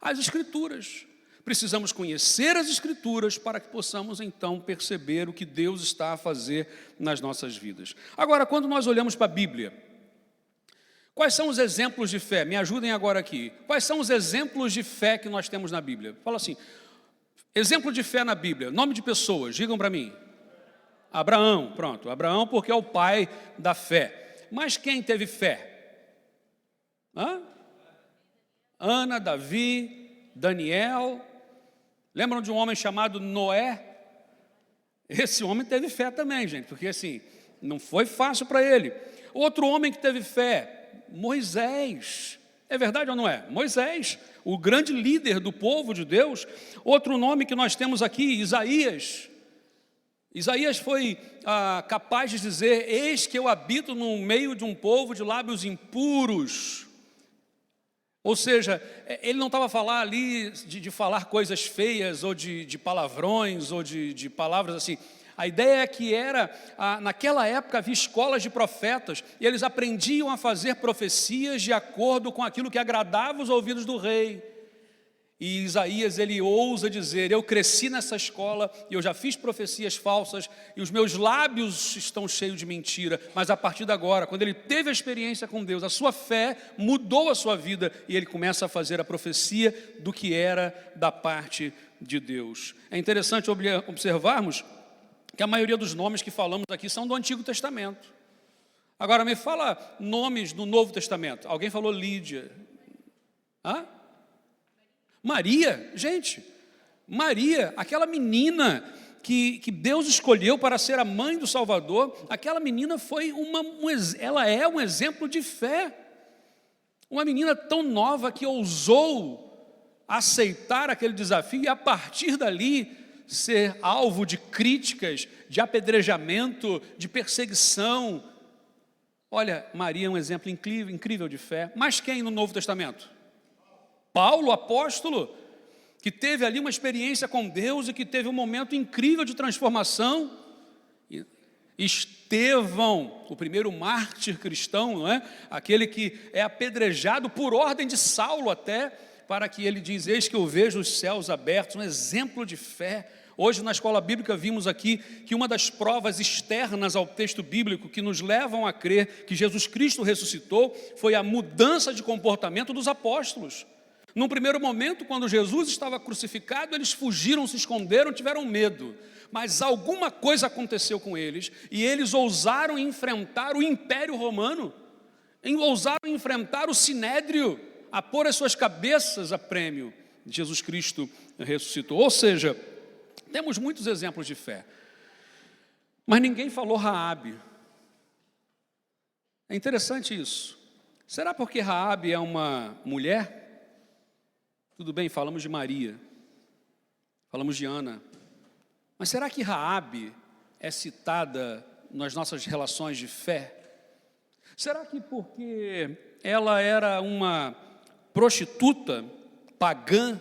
as Escrituras. Precisamos conhecer as Escrituras para que possamos então perceber o que Deus está a fazer nas nossas vidas. Agora, quando nós olhamos para a Bíblia, quais são os exemplos de fé? Me ajudem agora aqui. Quais são os exemplos de fé que nós temos na Bíblia? Fala assim, exemplo de fé na Bíblia, nome de pessoas, digam para mim. Abraão, pronto, Abraão porque é o pai da fé. Mas quem teve fé? Ana, Davi, Daniel. Lembram de um homem chamado Noé? Esse homem teve fé também, gente, porque assim, não foi fácil para ele. Outro homem que teve fé, Moisés. É verdade ou não é? Moisés, o grande líder do povo de Deus. Outro nome que nós temos aqui, Isaías. Isaías foi capaz de dizer, eis que eu habito no meio de um povo de lábios impuros. Ou seja, ele não estava a falar ali de falar coisas feias, ou de palavrões, ou de palavras assim. A ideia é que naquela época havia escolas de profetas, e eles aprendiam a fazer profecias de acordo com aquilo que agradava os ouvidos do rei. E Isaías, ele ousa dizer, eu cresci nessa escola, e eu já fiz profecias falsas, e os meus lábios estão cheios de mentira, mas a partir de agora, quando ele teve a experiência com Deus, a sua fé mudou a sua vida, e ele começa a fazer a profecia do que era da parte de Deus. É interessante observarmos que a maioria dos nomes que falamos aqui são do Antigo Testamento. Agora, me fala nomes do Novo Testamento. Alguém falou Lídia. Maria, gente, Maria, aquela menina que Deus escolheu para ser a mãe do Salvador, aquela menina foi ela é um exemplo de fé. Uma menina tão nova que ousou aceitar aquele desafio e a partir dali ser alvo de críticas, de apedrejamento, de perseguição. Olha, Maria é um exemplo incrível de fé. Mas quem no Novo Testamento? Paulo, apóstolo, que teve ali uma experiência com Deus e que teve um momento incrível de transformação. Estevão, o primeiro mártir cristão, não é? Aquele que é apedrejado por ordem de Saulo até, para que ele diz, eis que eu vejo os céus abertos, um exemplo de fé. Hoje na escola bíblica vimos aqui que uma das provas externas ao texto bíblico que nos levam a crer que Jesus Cristo ressuscitou foi a mudança de comportamento dos apóstolos. Num primeiro momento, quando Jesus estava crucificado, eles fugiram, se esconderam, tiveram medo. Mas alguma coisa aconteceu com eles e eles ousaram enfrentar o Império Romano, ousaram enfrentar o Sinédrio, a pôr as suas cabeças a prêmio. Jesus Cristo ressuscitou. Ou seja, temos muitos exemplos de fé. Mas ninguém falou Raabe. É interessante isso. Será porque Raabe é uma mulher? Tudo bem, falamos de Maria, falamos de Ana. Mas será que Raabe é citada nas nossas relações de fé? Será que porque ela era uma prostituta pagã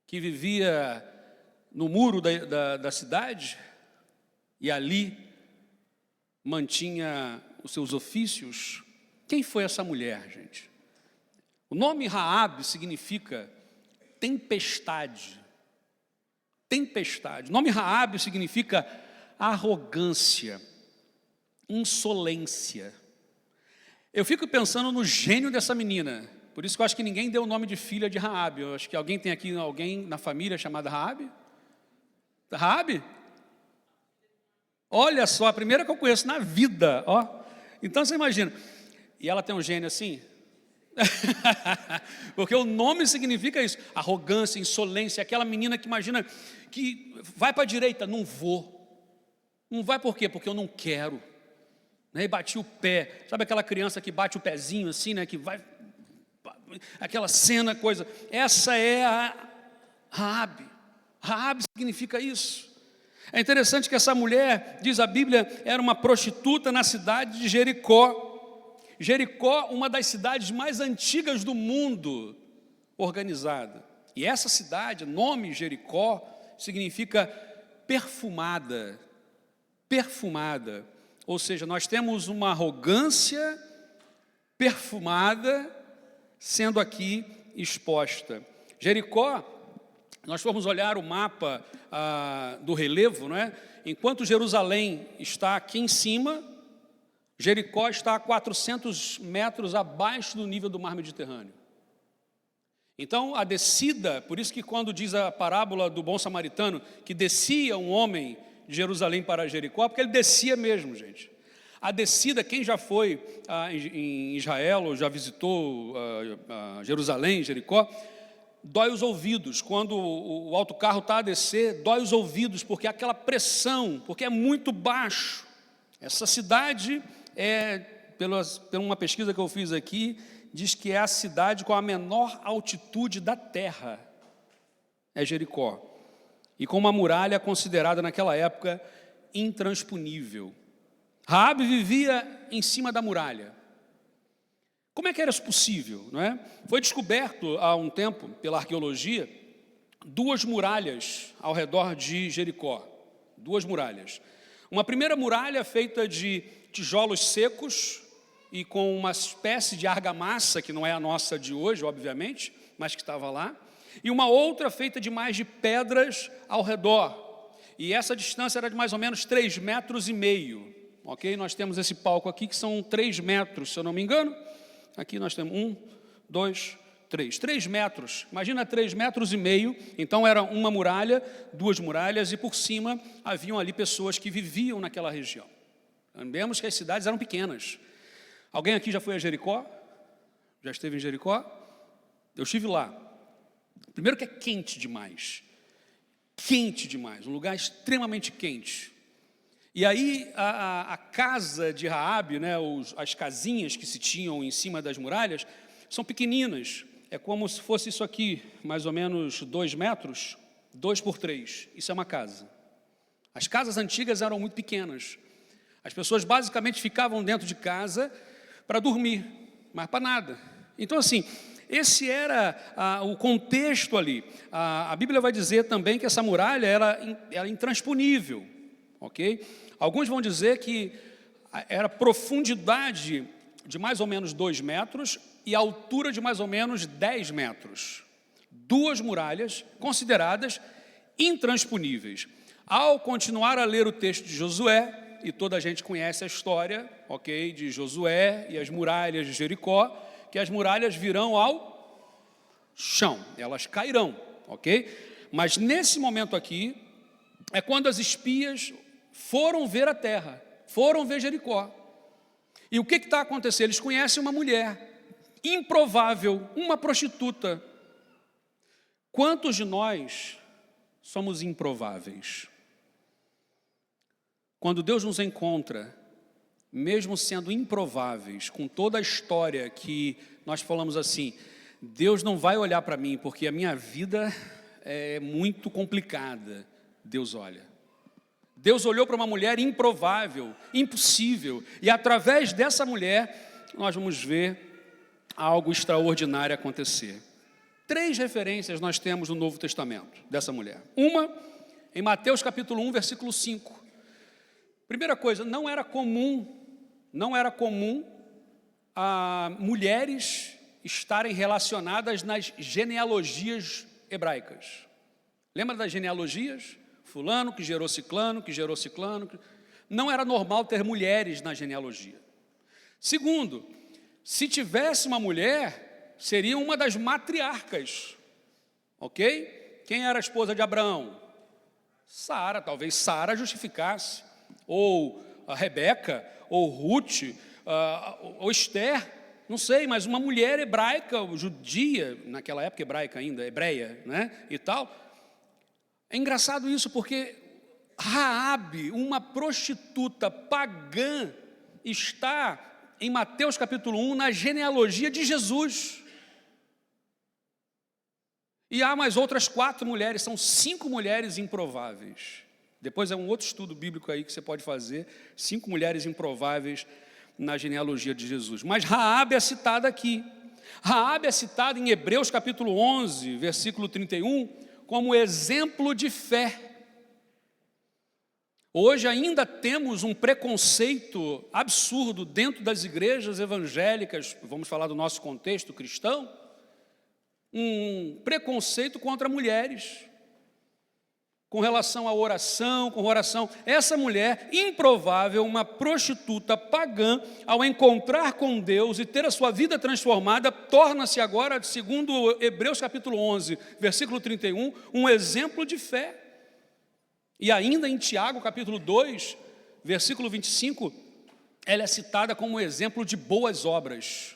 que vivia no muro da cidade e ali mantinha os seus ofícios? Quem foi essa mulher, gente? O nome Raabe significa tempestade. Tempestade. O nome Raabe significa arrogância, insolência. Eu fico pensando no gênio dessa menina. Por isso que eu acho que ninguém deu o nome de filha de Raabe. Eu acho que alguém tem aqui alguém na família chamada Raabe? Raabe? Olha só, a primeira que eu conheço na vida, ó. Então você imagina. E ela tem um gênio assim? Porque o nome significa isso, arrogância, insolência. Aquela menina que imagina que vai para a direita, não vou. Não vai por quê? Porque eu não quero, né? E bati o pé. Sabe aquela criança que bate o pezinho assim, né? Que vai, aquela cena, coisa. Essa é a Raabe. Raabe significa isso. É interessante que essa mulher, diz a Bíblia, era uma prostituta na cidade de Jericó. Jericó, uma das cidades mais antigas do mundo, organizada. E essa cidade, nome Jericó, significa perfumada. Perfumada. Ou seja, nós temos uma arrogância perfumada sendo aqui exposta. Jericó, nós formos olhar o mapa do relevo, não é? Enquanto Jerusalém está aqui em cima, Jericó está a 400 metros abaixo do nível do mar Mediterrâneo. Então, a descida, por isso que quando diz a parábola do bom samaritano, que descia um homem de Jerusalém para Jericó, porque ele descia mesmo, gente. A descida, quem já foi em Israel, ou já visitou Jerusalém, Jericó, dói os ouvidos. Quando o autocarro está a descer, dói os ouvidos, porque aquela pressão, porque é muito baixo. Essa cidade pela uma pesquisa que eu fiz aqui, diz que é a cidade com a menor altitude da terra, é Jericó, e com uma muralha considerada naquela época intransponível. Raabe vivia em cima da muralha. Como é que era isso possível, não é? Foi descoberto há um tempo, pela arqueologia, 2 muralhas ao redor de Jericó, 2 muralhas. Uma primeira muralha feita de tijolos secos e com uma espécie de argamassa, que não é a nossa de hoje, obviamente, mas que estava lá, e uma outra feita de mais de pedras ao redor. E essa distância era de mais ou menos 3,5 metros, ok? Nós temos esse palco aqui que são 3 metros, se eu não me engano. Aqui nós temos 1, 2, 3. 3 metros, imagina 3,5 metros. Então era uma muralha, 2 muralhas, e por cima haviam ali pessoas que viviam naquela região. Lembremos que as cidades eram pequenas. Alguém aqui já foi a Jericó? Já esteve em Jericó? Eu estive lá. Primeiro que é quente demais. Quente demais, um lugar extremamente quente. E aí a casa de Raabe, né, as casinhas que se tinham em cima das muralhas, são pequeninas. É como se fosse isso aqui, mais ou menos 2 metros, 2 por 3. Isso é uma casa. As casas antigas eram muito pequenas. As pessoas basicamente ficavam dentro de casa para dormir, mas para nada. Então, assim, esse era o contexto ali. A Bíblia vai dizer também que essa muralha era intransponível, ok? Alguns vão dizer que era profundidade de mais ou menos 2 metros e altura de mais ou menos 10 metros. 2 muralhas consideradas intransponíveis. Ao continuar a ler o texto de Josué, e toda a gente conhece a história, ok, de Josué e as muralhas de Jericó, que as muralhas virão ao chão, elas cairão, ok? Mas nesse momento aqui, é quando as espias foram ver a terra, foram ver Jericó. E o que está acontecendo? Eles conhecem uma mulher improvável, uma prostituta. Quantos de nós somos improváveis? Quando Deus nos encontra, mesmo sendo improváveis, com toda a história que nós falamos assim, Deus não vai olhar para mim, porque a minha vida é muito complicada. Deus olha. Deus olhou para uma mulher improvável, impossível, e através dessa mulher, nós vamos ver algo extraordinário acontecer. 3 referências nós temos no Novo Testamento dessa mulher. Uma, em Mateus capítulo 1, versículo 5. Primeira coisa, não era comum a mulheres estarem relacionadas nas genealogias hebraicas. Lembra das genealogias? Fulano que gerou ciclano, que gerou ciclano. Não era normal ter mulheres na genealogia. Segundo, se tivesse uma mulher, seria uma das matriarcas, ok? Quem era a esposa de Abraão? Sara, talvez Sara justificasse, ou a Rebeca, ou Ruth, ou Esther, não sei, mas uma mulher hebraica, judia, naquela época hebraica ainda, hebreia, né, e tal. É engraçado isso, porque Raabe, uma prostituta pagã, está em Mateus capítulo 1, na genealogia de Jesus. E há mais outras 4 mulheres, são 5 mulheres improváveis. Depois é um outro estudo bíblico aí que você pode fazer, 5 mulheres improváveis na genealogia de Jesus. Mas Raabe é citada aqui. Raabe é citada em Hebreus capítulo 11, versículo 31, como exemplo de fé. Hoje ainda temos um preconceito absurdo dentro das igrejas evangélicas, vamos falar do nosso contexto cristão, um preconceito contra mulheres, com relação à oração, Essa mulher improvável, uma prostituta pagã, ao encontrar com Deus e ter a sua vida transformada, torna-se agora, segundo Hebreus capítulo 11, versículo 31, um exemplo de fé. E ainda em Tiago capítulo 2, versículo 25, ela é citada como exemplo de boas obras.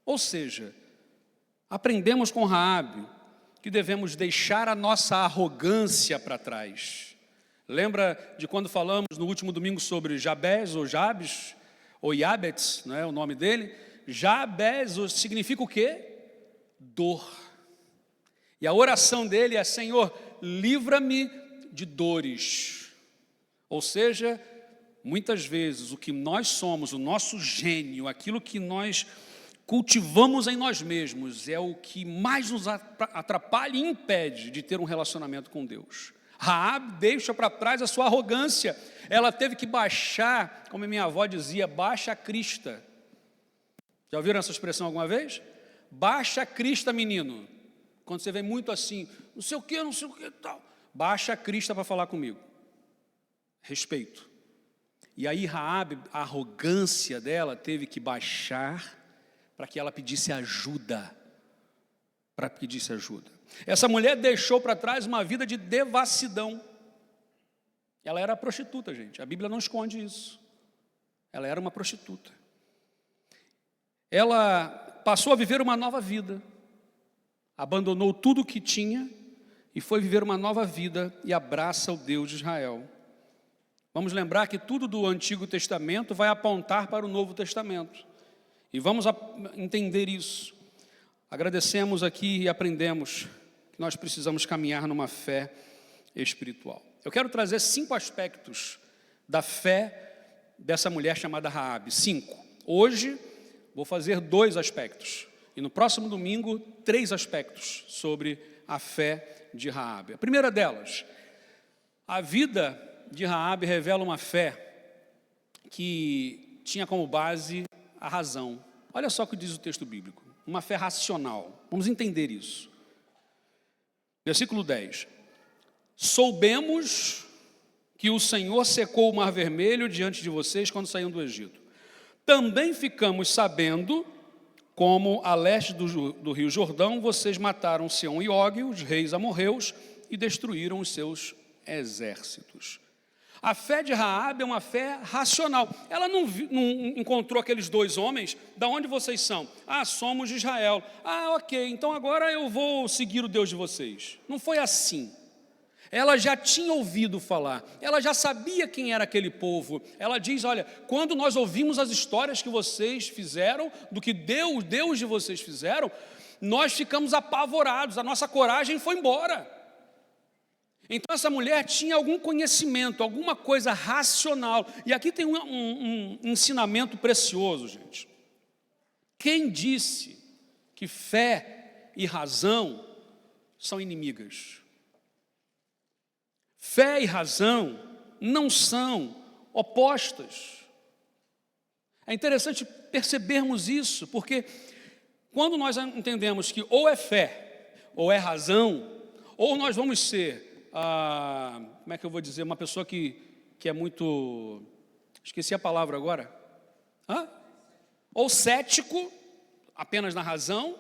Ou seja, aprendemos com Raabe que devemos deixar a nossa arrogância para trás. Lembra de quando falamos no último domingo sobre Jabez, ou Jabes, ou Iabetz, não é o nome dele? Jabez significa o quê? Dor. E a oração dele é: Senhor, livra-me de dores. Ou seja, muitas vezes o que nós somos, o nosso gênio, aquilo que nós cultivamos em nós mesmos, é o que mais nos atrapalha e impede de ter um relacionamento com Deus. Raabe deixa para trás a sua arrogância. Ela teve que baixar, como a minha avó dizia, baixa a crista. Já ouviram essa expressão alguma vez? Baixa a crista, menino. Quando você vem muito assim, não sei o que, tal. Baixa a crista para falar comigo. Respeito. E aí Raabe, a arrogância dela teve que baixar para que ela pedisse ajuda. Essa mulher deixou para trás uma vida de devassidão. Ela era prostituta, gente. A Bíblia não esconde isso. Ela era uma prostituta. Ela passou a viver uma nova vida. Abandonou tudo o que tinha e foi viver uma nova vida e abraça o Deus de Israel. Vamos lembrar que tudo do Antigo Testamento vai apontar para o Novo Testamento. E vamos entender isso. Agradecemos aqui e aprendemos que nós precisamos caminhar numa fé espiritual. Eu quero trazer 5 aspectos da fé dessa mulher chamada Raabe. 5. Hoje vou fazer 2 aspectos. E no próximo domingo, 3 aspectos sobre a fé de Raabe. A primeira delas, a vida de Raabe revela uma fé que tinha como base a razão. Olha só o que diz o texto bíblico. Uma fé racional. Vamos entender isso. Versículo 10. Soubemos que o Senhor secou o mar vermelho diante de vocês quando saíram do Egito. Também ficamos sabendo como a leste do rio Jordão vocês mataram Seom e Og, os reis amorreus, e destruíram os seus exércitos. A fé de Raabe é uma fé racional. Ela não encontrou aqueles 2 homens. Da onde vocês são? Ah, somos de Israel. Ah, ok, então agora eu vou seguir o Deus de vocês. Não foi assim. Ela já tinha ouvido falar. Ela já sabia quem era aquele povo. Ela diz, olha, quando nós ouvimos as histórias que vocês fizeram, do que Deus de vocês fizeram, nós ficamos apavorados. A nossa coragem foi embora. Então essa mulher tinha algum conhecimento, alguma coisa racional. E aqui tem um ensinamento precioso, gente. Quem disse que fé e razão são inimigas? Fé e razão não são opostas. É interessante percebermos isso, porque quando nós entendemos que ou é fé, ou é razão, ou nós vamos ser como é que eu vou dizer, uma pessoa que é muito, esqueci a palavra agora, ou cético, apenas na razão,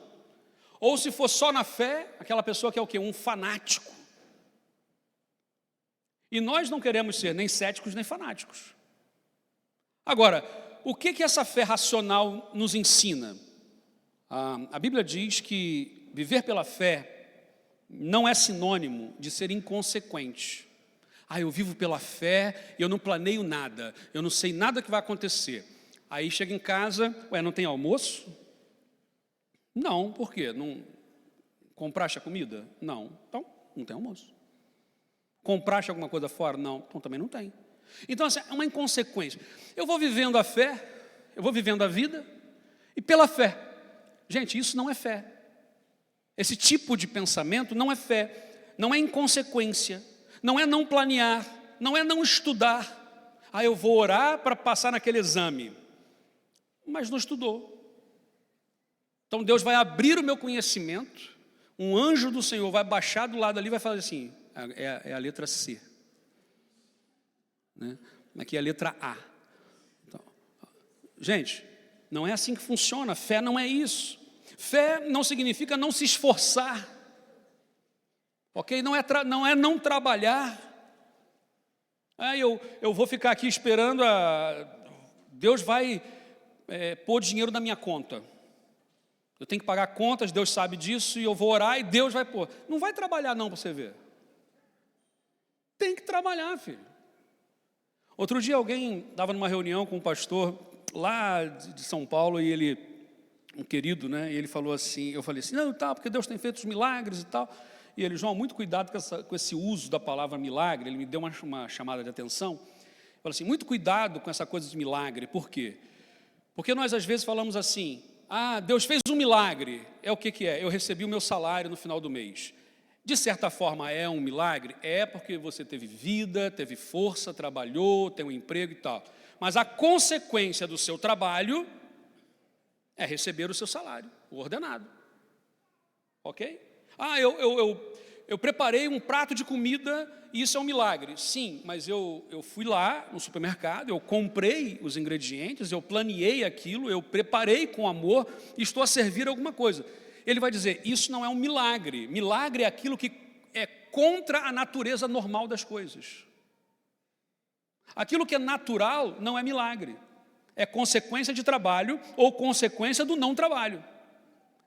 ou se for só na fé, aquela pessoa que é o quê? Um fanático. E nós não queremos ser nem céticos nem fanáticos. Agora, o que essa fé racional nos ensina? A Bíblia diz que viver pela fé não é sinônimo de ser inconsequente. Eu vivo pela fé e eu não planeio nada, eu não sei nada que vai acontecer. Aí chega em casa, não tem almoço? Não, por quê? Não compraste a comida? Não, então não tem almoço. Compraste alguma coisa fora? Não, então também não tem. Então assim, é uma inconsequência. Eu vou vivendo a fé, eu vou vivendo a vida, e pela fé. Gente, isso não é fé. Esse tipo de pensamento não é fé, não é inconsequência, não é não planear, não é não estudar. Eu vou orar para passar naquele exame, mas não estudou. Então Deus vai abrir o meu conhecimento, um anjo do Senhor vai baixar do lado ali e vai falar assim, é a letra C. Né? Aqui é a letra A. Então, gente, não é assim que funciona, fé não é isso. Fé não significa não se esforçar, ok? Não é não trabalhar. Eu vou ficar aqui esperando, Deus vai pôr dinheiro na minha conta. Eu tenho que pagar contas, Deus sabe disso, e eu vou orar e Deus vai pôr. Não vai trabalhar não para você ver. Tem que trabalhar, filho. Outro dia alguém estava numa reunião com um pastor lá de São Paulo e ele... um querido, né? E ele falou assim, eu falei assim, não, porque Deus tem feito os milagres e tal. E ele, João, muito cuidado com esse uso da palavra milagre. Ele me deu uma chamada de atenção. Ele falou assim, muito cuidado com essa coisa de milagre. Por quê? Porque nós às vezes falamos assim, Deus fez um milagre. É o que é? Eu recebi o meu salário no final do mês. De certa forma é um milagre? É porque você teve vida, teve força, trabalhou, tem um emprego e tal. Mas a consequência do seu trabalho é receber o seu salário, o ordenado. Ok? Eu preparei um prato de comida e isso é um milagre. Sim, mas eu fui lá no supermercado, eu comprei os ingredientes, eu planeei aquilo, eu preparei com amor e estou a servir alguma coisa. Ele vai dizer, isso não é um milagre. Milagre é aquilo que é contra a natureza normal das coisas. Aquilo que é natural não é milagre. É consequência de trabalho ou consequência do não trabalho.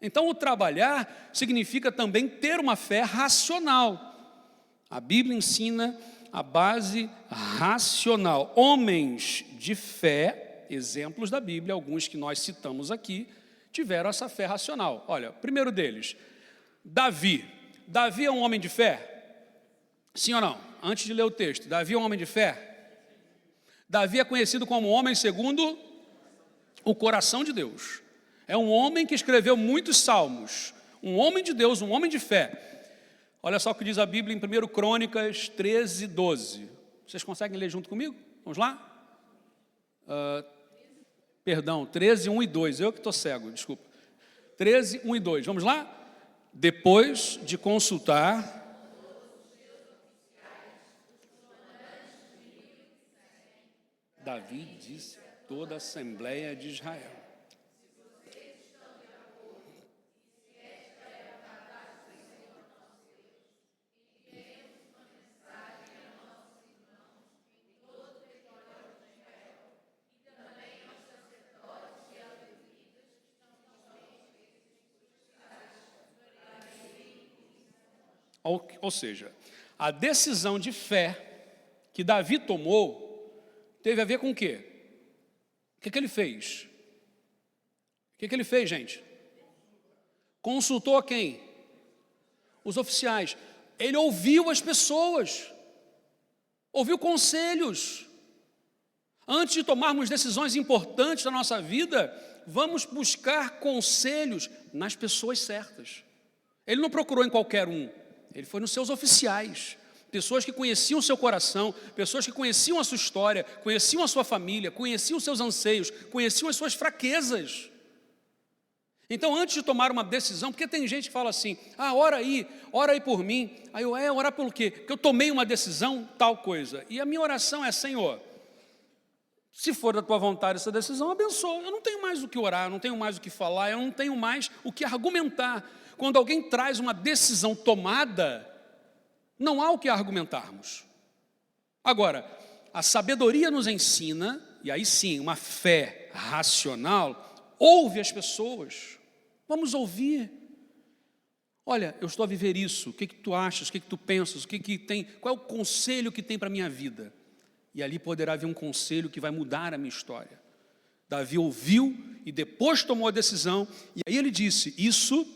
Então, o trabalhar significa também ter uma fé racional. A Bíblia ensina a base racional. Homens de fé, exemplos da Bíblia, alguns que nós citamos aqui, tiveram essa fé racional. Olha, primeiro deles, Davi. Davi é um homem de fé? Sim ou não? Antes de ler o texto, Davi é um homem de fé? Davi é conhecido como homem segundo o coração de Deus. É um homem que escreveu muitos salmos, um homem de Deus, um homem de fé. Olha só o que diz a Bíblia em 1 Crônicas 13, 12. Vocês conseguem ler junto comigo? Vamos lá? 13, 1 e 2. Eu que estou cego, desculpa. 13, 1 e 2. Vamos lá? Depois de consultar Davi disse a toda a Assembleia de Israel: ou seja, a decisão de fé que Davi tomou teve a ver com o quê? O que ele fez? O que ele fez, gente? Consultou a quem? Os oficiais. Ele ouviu as pessoas, ouviu conselhos. Antes de tomarmos decisões importantes da nossa vida, vamos buscar conselhos nas pessoas certas. Ele não procurou em qualquer um, ele foi nos seus oficiais. Pessoas que conheciam o seu coração, pessoas que conheciam a sua história, conheciam a sua família, conheciam os seus anseios, conheciam as suas fraquezas. Então, antes de tomar uma decisão, porque tem gente que fala assim, ora aí por mim. Aí eu, orar pelo quê? Porque eu tomei uma decisão, tal coisa. E a minha oração é, Senhor, se for da tua vontade essa decisão, abençoa. Eu não tenho mais o que orar, eu não tenho mais o que falar, eu não tenho mais o que argumentar. Quando alguém traz uma decisão tomada, não há o que argumentarmos. Agora, a sabedoria nos ensina, e aí sim, uma fé racional, ouve as pessoas. Vamos ouvir. Olha, eu estou a viver isso, o que tu achas, o que tu pensas, qual é o conselho que tem para a minha vida? E ali poderá haver um conselho que vai mudar a minha história. Davi ouviu e depois tomou a decisão, e aí ele disse, isso,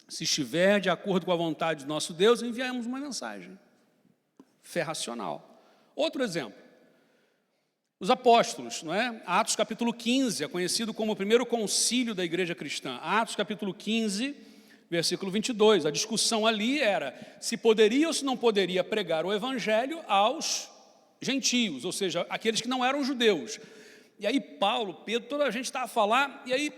se estiver de acordo com a vontade do nosso Deus, enviamos uma mensagem. Fé racional. Outro exemplo, os apóstolos, não é? Atos capítulo 15, é conhecido como o primeiro concílio da igreja cristã. Atos capítulo 15, versículo 22, a discussão ali era se poderia ou se não poderia pregar o evangelho aos gentios, ou seja, aqueles que não eram judeus. E aí Paulo, Pedro, toda a gente está a falar, e aí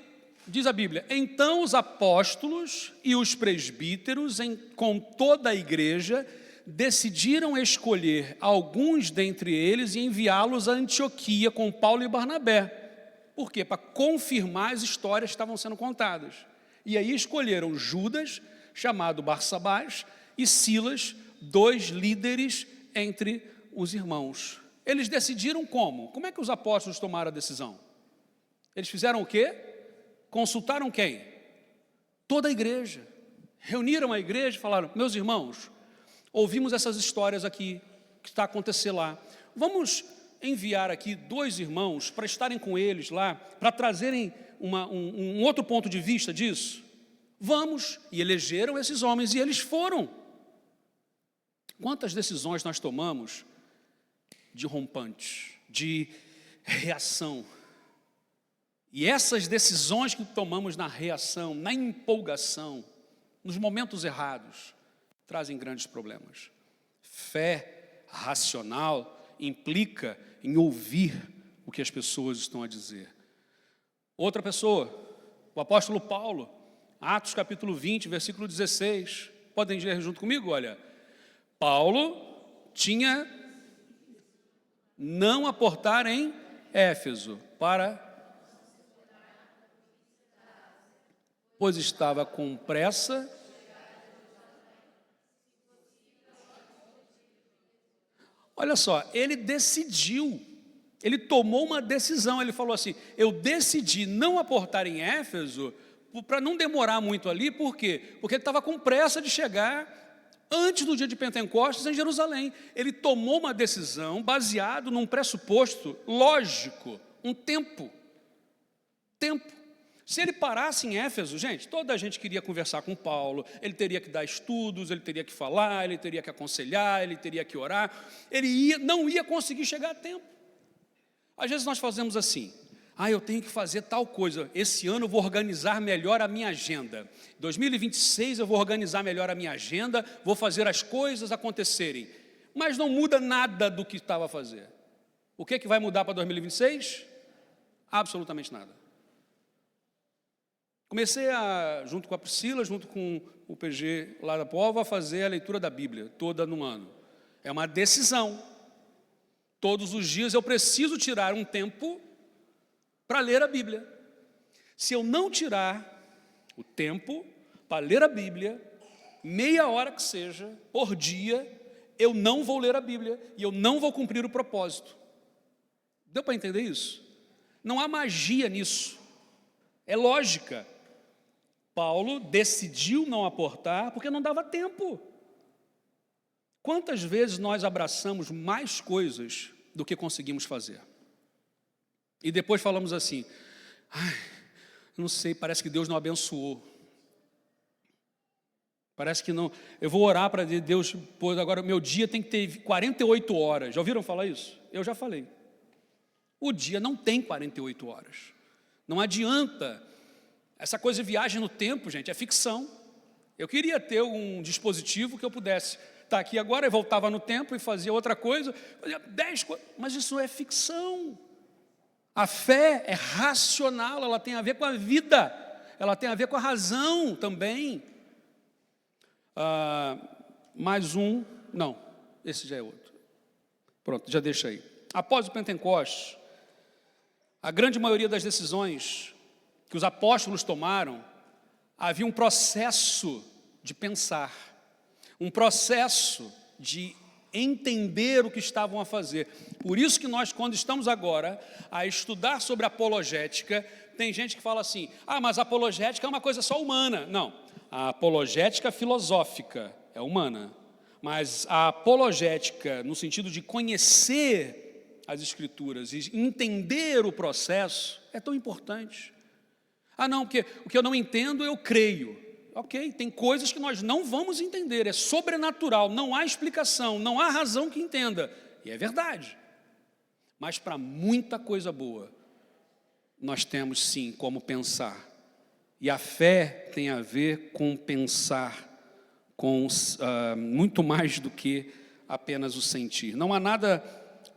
diz a Bíblia, então os apóstolos e os presbíteros, com toda a igreja, decidiram escolher alguns dentre eles e enviá-los a Antioquia com Paulo e Barnabé. Por quê? Para confirmar as histórias que estavam sendo contadas. E aí escolheram Judas, chamado Barsabás, e Silas, 2 líderes entre os irmãos. Eles decidiram como? Como é que os apóstolos tomaram a decisão? Eles fizeram o quê? Consultaram quem? Toda a igreja. Reuniram a igreja e falaram, meus irmãos, ouvimos essas histórias aqui, que está a acontecer lá. Vamos enviar aqui 2 irmãos para estarem com eles lá, para trazerem um outro ponto de vista disso? Vamos. E elegeram esses homens e eles foram. Quantas decisões nós tomamos de rompantes, de reação? E essas decisões que tomamos na reação, na empolgação, nos momentos errados, trazem grandes problemas. Fé racional implica em ouvir o que as pessoas estão a dizer. Outra pessoa, o apóstolo Paulo, Atos capítulo 20, versículo 16. Podem ler junto comigo? Olha, Paulo tinha não aportar em Éfeso, pois estava com pressa. Olha só, ele decidiu, ele tomou uma decisão, ele falou assim, eu decidi não aportar em Éfeso, para não demorar muito ali, por quê? Porque ele estava com pressa de chegar antes do dia de Pentecostes em Jerusalém. Ele tomou uma decisão baseado num pressuposto lógico, um tempo. Se ele parasse em Éfeso, gente, toda a gente queria conversar com Paulo, ele teria que dar estudos, ele teria que falar, ele teria que aconselhar, ele teria que orar, não ia conseguir chegar a tempo. Às vezes nós fazemos assim: eu tenho que fazer tal coisa, esse ano eu vou organizar melhor a minha agenda, 2026 eu vou organizar melhor a minha agenda, vou fazer as coisas acontecerem, mas não muda nada do que estava a fazer. O que vai mudar para 2026? Absolutamente nada. Comecei junto com a Priscila, junto com o PG lá da Pova, a fazer a leitura da Bíblia, toda no ano. É uma decisão. Todos os dias eu preciso tirar um tempo para ler a Bíblia. Se eu não tirar o tempo para ler a Bíblia, meia hora que seja, por dia, eu não vou ler a Bíblia e eu não vou cumprir o propósito. Deu para entender isso? Não há magia nisso. É lógica. Paulo decidiu não aportar porque não dava tempo. Quantas vezes nós abraçamos mais coisas do que conseguimos fazer? E depois falamos assim: não sei, parece que Deus não abençoou. Parece que não. Eu vou orar para Deus, pois agora meu dia tem que ter 48 horas. Já ouviram falar isso? Eu já falei. O dia não tem 48 horas. Não adianta. Essa coisa de viagem no tempo, gente, é ficção. Eu queria ter um dispositivo que eu pudesse estar aqui agora, eu voltava no tempo e fazia outra coisa, fazia 10 coisas, mas isso é ficção. A fé é racional, ela tem a ver com a vida, ela tem a ver com a razão também. Mais um, não, esse já é outro. Pronto, já deixa aí. Após o Pentecostes, a grande maioria das decisões que os apóstolos tomaram, havia um processo de pensar, um processo de entender o que estavam a fazer. Por isso que nós, quando estamos agora a estudar sobre apologética, tem gente que fala assim: mas a apologética é uma coisa só humana. Não, a apologética filosófica é humana, mas a apologética, no sentido de conhecer as Escrituras e entender o processo, é tão importante. Não, porque o que eu não entendo, eu creio. Ok, tem coisas que nós não vamos entender, é sobrenatural, não há explicação, não há razão que entenda. E é verdade. Mas para muita coisa boa, nós temos sim como pensar. E a fé tem a ver com pensar, com muito mais do que apenas o sentir. Não há nada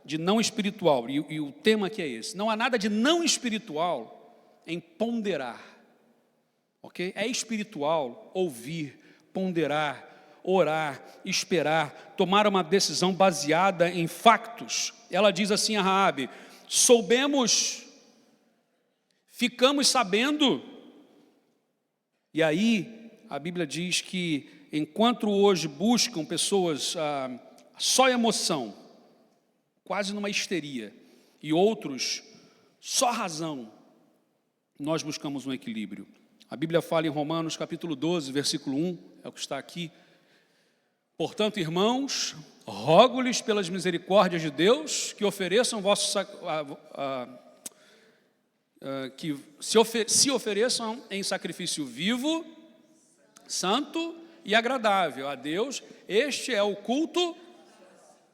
de não espiritual, e o tema aqui é esse. Não há nada de não espiritual em ponderar, ok? É espiritual ouvir, ponderar, orar, esperar, tomar uma decisão baseada em factos. Ela diz assim a Raabe: soubemos, ficamos sabendo. E aí a Bíblia diz que enquanto hoje buscam pessoas só emoção, quase numa histeria, e outros só razão, nós buscamos um equilíbrio. A Bíblia fala em Romanos capítulo 12, versículo 1, é o que está aqui. Portanto, irmãos, rogo-lhes pelas misericórdias de Deus que ofereçam que se ofereçam em sacrifício vivo, santo e agradável a Deus. Este é o culto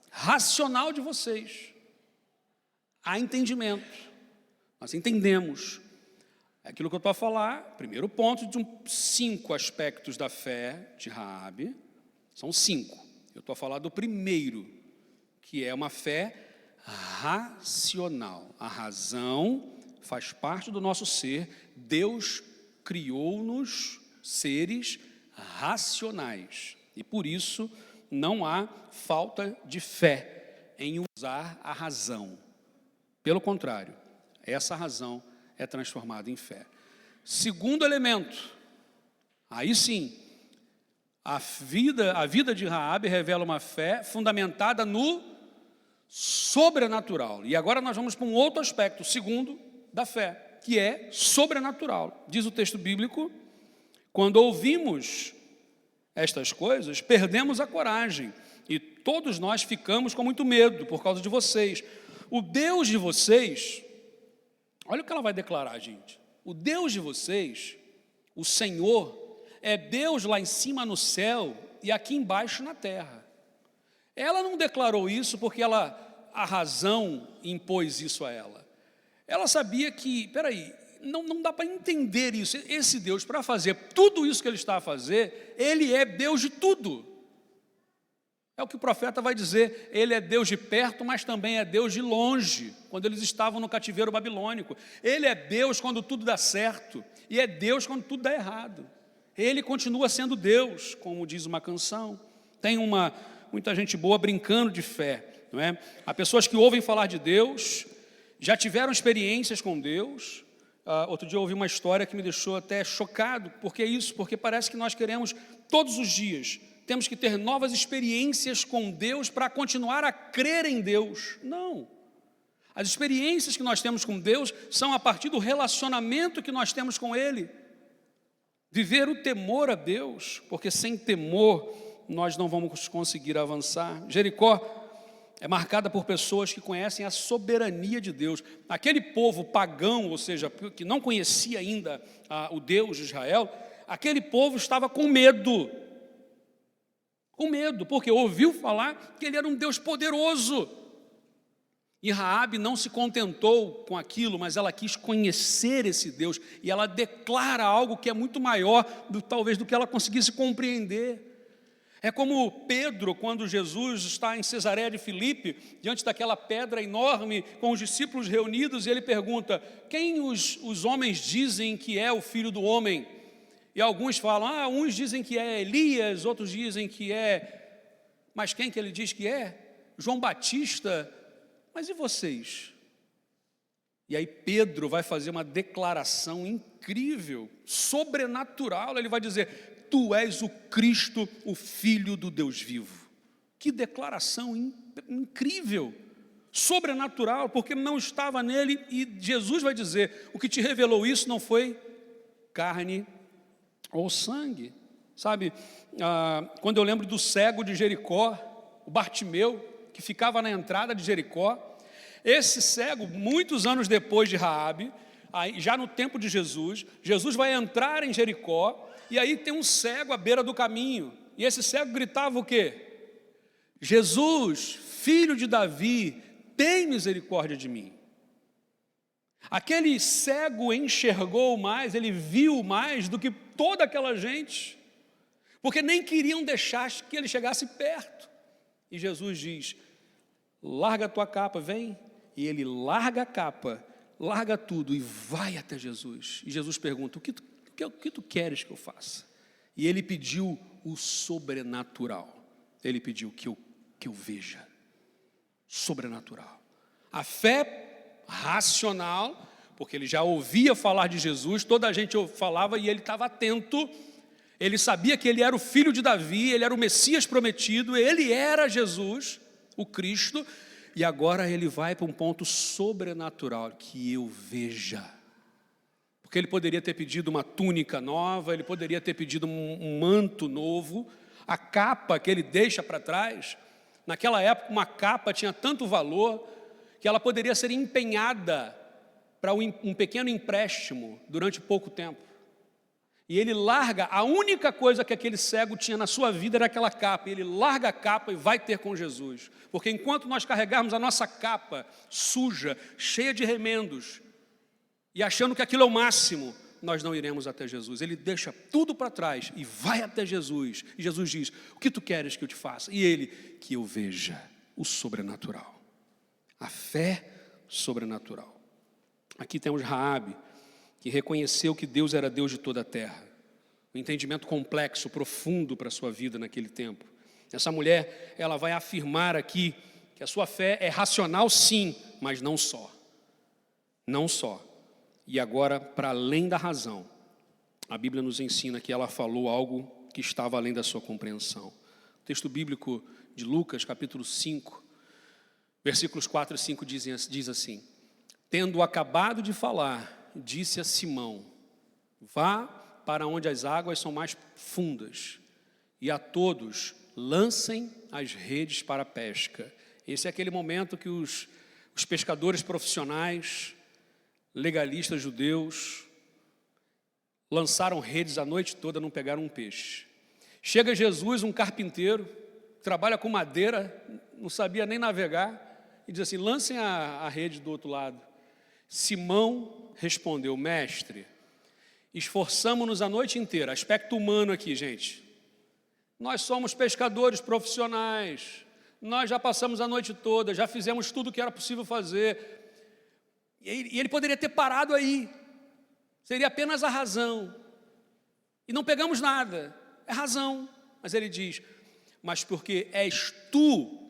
racional de vocês. Há entendimento. Nós entendemos. Aquilo que eu estou a falar, primeiro ponto de 5 aspectos da fé de Raabe, são 5. Eu estou a falar do primeiro, que é uma fé racional. A razão faz parte do nosso ser. Deus criou-nos seres racionais. E por isso não há falta de fé em usar a razão. Pelo contrário, essa razão é transformada em fé. Segundo elemento, aí sim, a vida de Raabe revela uma fé fundamentada no sobrenatural. E agora nós vamos para um outro aspecto, segundo, da fé, que é sobrenatural. Diz o texto bíblico: quando ouvimos estas coisas, perdemos a coragem e todos nós ficamos com muito medo por causa de vocês. O Deus de vocês, olha o que ela vai declarar, gente. O Deus de vocês, o Senhor, é Deus lá em cima no céu e aqui embaixo na terra. Ela não declarou isso porque a razão impôs isso a ela. Ela sabia que, não dá para entender isso. Esse Deus, para fazer tudo isso que ele está a fazer, ele é Deus de tudo. É o que o profeta vai dizer, ele é Deus de perto, mas também é Deus de longe, quando eles estavam no cativeiro babilônico. Ele é Deus quando tudo dá certo, e é Deus quando tudo dá errado. Ele continua sendo Deus, como diz uma canção. Tem muita gente boa brincando de fé, não é? Há pessoas que ouvem falar de Deus, já tiveram experiências com Deus. Outro dia eu ouvi uma história que me deixou até chocado. Por que isso? Porque parece que nós queremos, todos os dias, temos que ter novas experiências com Deus para continuar a crer em Deus. Não. As experiências que nós temos com Deus são a partir do relacionamento que nós temos com Ele. Viver o temor a Deus, porque sem temor nós não vamos conseguir avançar. Jericó é marcada por pessoas que conhecem a soberania de Deus. Aquele povo pagão, ou seja, que não conhecia ainda o Deus de Israel, aquele povo estava com medo. Com medo, porque ouviu falar que ele era um Deus poderoso. E Raabe não se contentou com aquilo, mas ela quis conhecer esse Deus. E ela declara algo que é muito maior, talvez, do que ela conseguisse compreender. É como Pedro, quando Jesus está em Cesareia de Filipe, diante daquela pedra enorme, com os discípulos reunidos, e ele pergunta: quem os homens dizem que é o Filho do Homem? E alguns falam, uns dizem que é Elias, outros dizem que é... Mas quem que ele diz que é? João Batista. Mas e vocês? E aí Pedro vai fazer uma declaração incrível, sobrenatural. Ele vai dizer: tu és o Cristo, o Filho do Deus vivo. Que declaração incrível, sobrenatural, porque não estava nele. E Jesus vai dizer: o que te revelou isso não foi carne ou sangue. Sabe, quando eu lembro do cego de Jericó, o Bartimeu, que ficava na entrada de Jericó, esse cego, muitos anos depois de Raabe, já no tempo de Jesus, Jesus vai entrar em Jericó, e aí tem um cego à beira do caminho, e esse cego gritava o quê? Jesus, filho de Davi, tem misericórdia de mim. Aquele cego enxergou mais, ele viu mais do que toda aquela gente, porque nem queriam deixar que ele chegasse perto. E Jesus diz: larga a tua capa, vem. E ele larga a capa, larga tudo e vai até Jesus. E Jesus pergunta: o que tu queres que eu faça? E ele pediu o sobrenatural. Ele pediu que eu veja. Sobrenatural. A fé racional, porque ele já ouvia falar de Jesus, toda a gente falava e ele estava atento. Ele sabia que ele era o filho de Davi, ele era o Messias prometido, ele era Jesus, o Cristo. E agora ele vai para um ponto sobrenatural, que eu veja. Porque ele poderia ter pedido uma túnica nova, ele poderia ter pedido um manto novo, a capa que ele deixa para trás. Naquela época uma capa tinha tanto valor que ela poderia ser empenhada para um pequeno empréstimo durante pouco tempo. E ele larga, a única coisa que aquele cego tinha na sua vida era aquela capa. E ele larga a capa e vai ter com Jesus. Porque enquanto nós carregarmos a nossa capa suja, cheia de remendos, e achando que aquilo é o máximo, nós não iremos até Jesus. Ele deixa tudo para trás e vai até Jesus. E Jesus diz: o que tu queres que eu te faça? E ele: que eu veja o sobrenatural. A fé sobrenatural. Aqui temos Raabe, que reconheceu que Deus era Deus de toda a terra. Um entendimento complexo, profundo para a sua vida naquele tempo. Essa mulher, ela vai afirmar aqui que a sua fé é racional sim, mas não só. Não só. E agora, para além da razão, a Bíblia nos ensina que ela falou algo que estava além da sua compreensão. O texto bíblico de Lucas, capítulo 5, versículos 4 e 5 diz assim: tendo acabado de falar, disse a Simão: vá para onde as águas são mais fundas e a todos lancem as redes para a pesca. Esse é aquele momento que os pescadores profissionais, legalistas judeus, lançaram redes a noite toda, não pegaram um peixe. Chega Jesus, um carpinteiro, trabalha com madeira, não sabia nem navegar, e diz assim: lancem a rede do outro lado. Simão respondeu: mestre, esforçamo-nos a noite inteira. Aspecto humano aqui, gente. Nós somos pescadores profissionais, nós já passamos a noite toda, já fizemos tudo o que era possível fazer. E ele poderia ter parado aí, seria apenas a razão. E não pegamos nada, é razão. Mas ele diz: mas porque és tu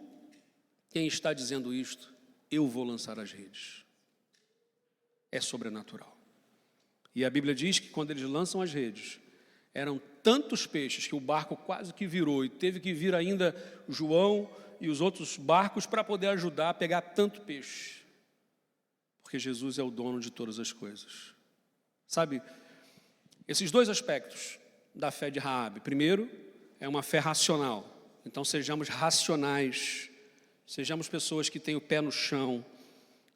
quem está dizendo isto, eu vou lançar as redes. É sobrenatural. E a Bíblia diz que quando eles lançam as redes, eram tantos peixes que o barco quase que virou, e teve que vir ainda João e os outros barcos para poder ajudar a pegar tanto peixe. Porque Jesus é o dono de todas as coisas. Sabe, esses dois aspectos da fé de Raabe. Primeiro, é uma fé racional. Então sejamos racionais, sejamos pessoas que têm o pé no chão,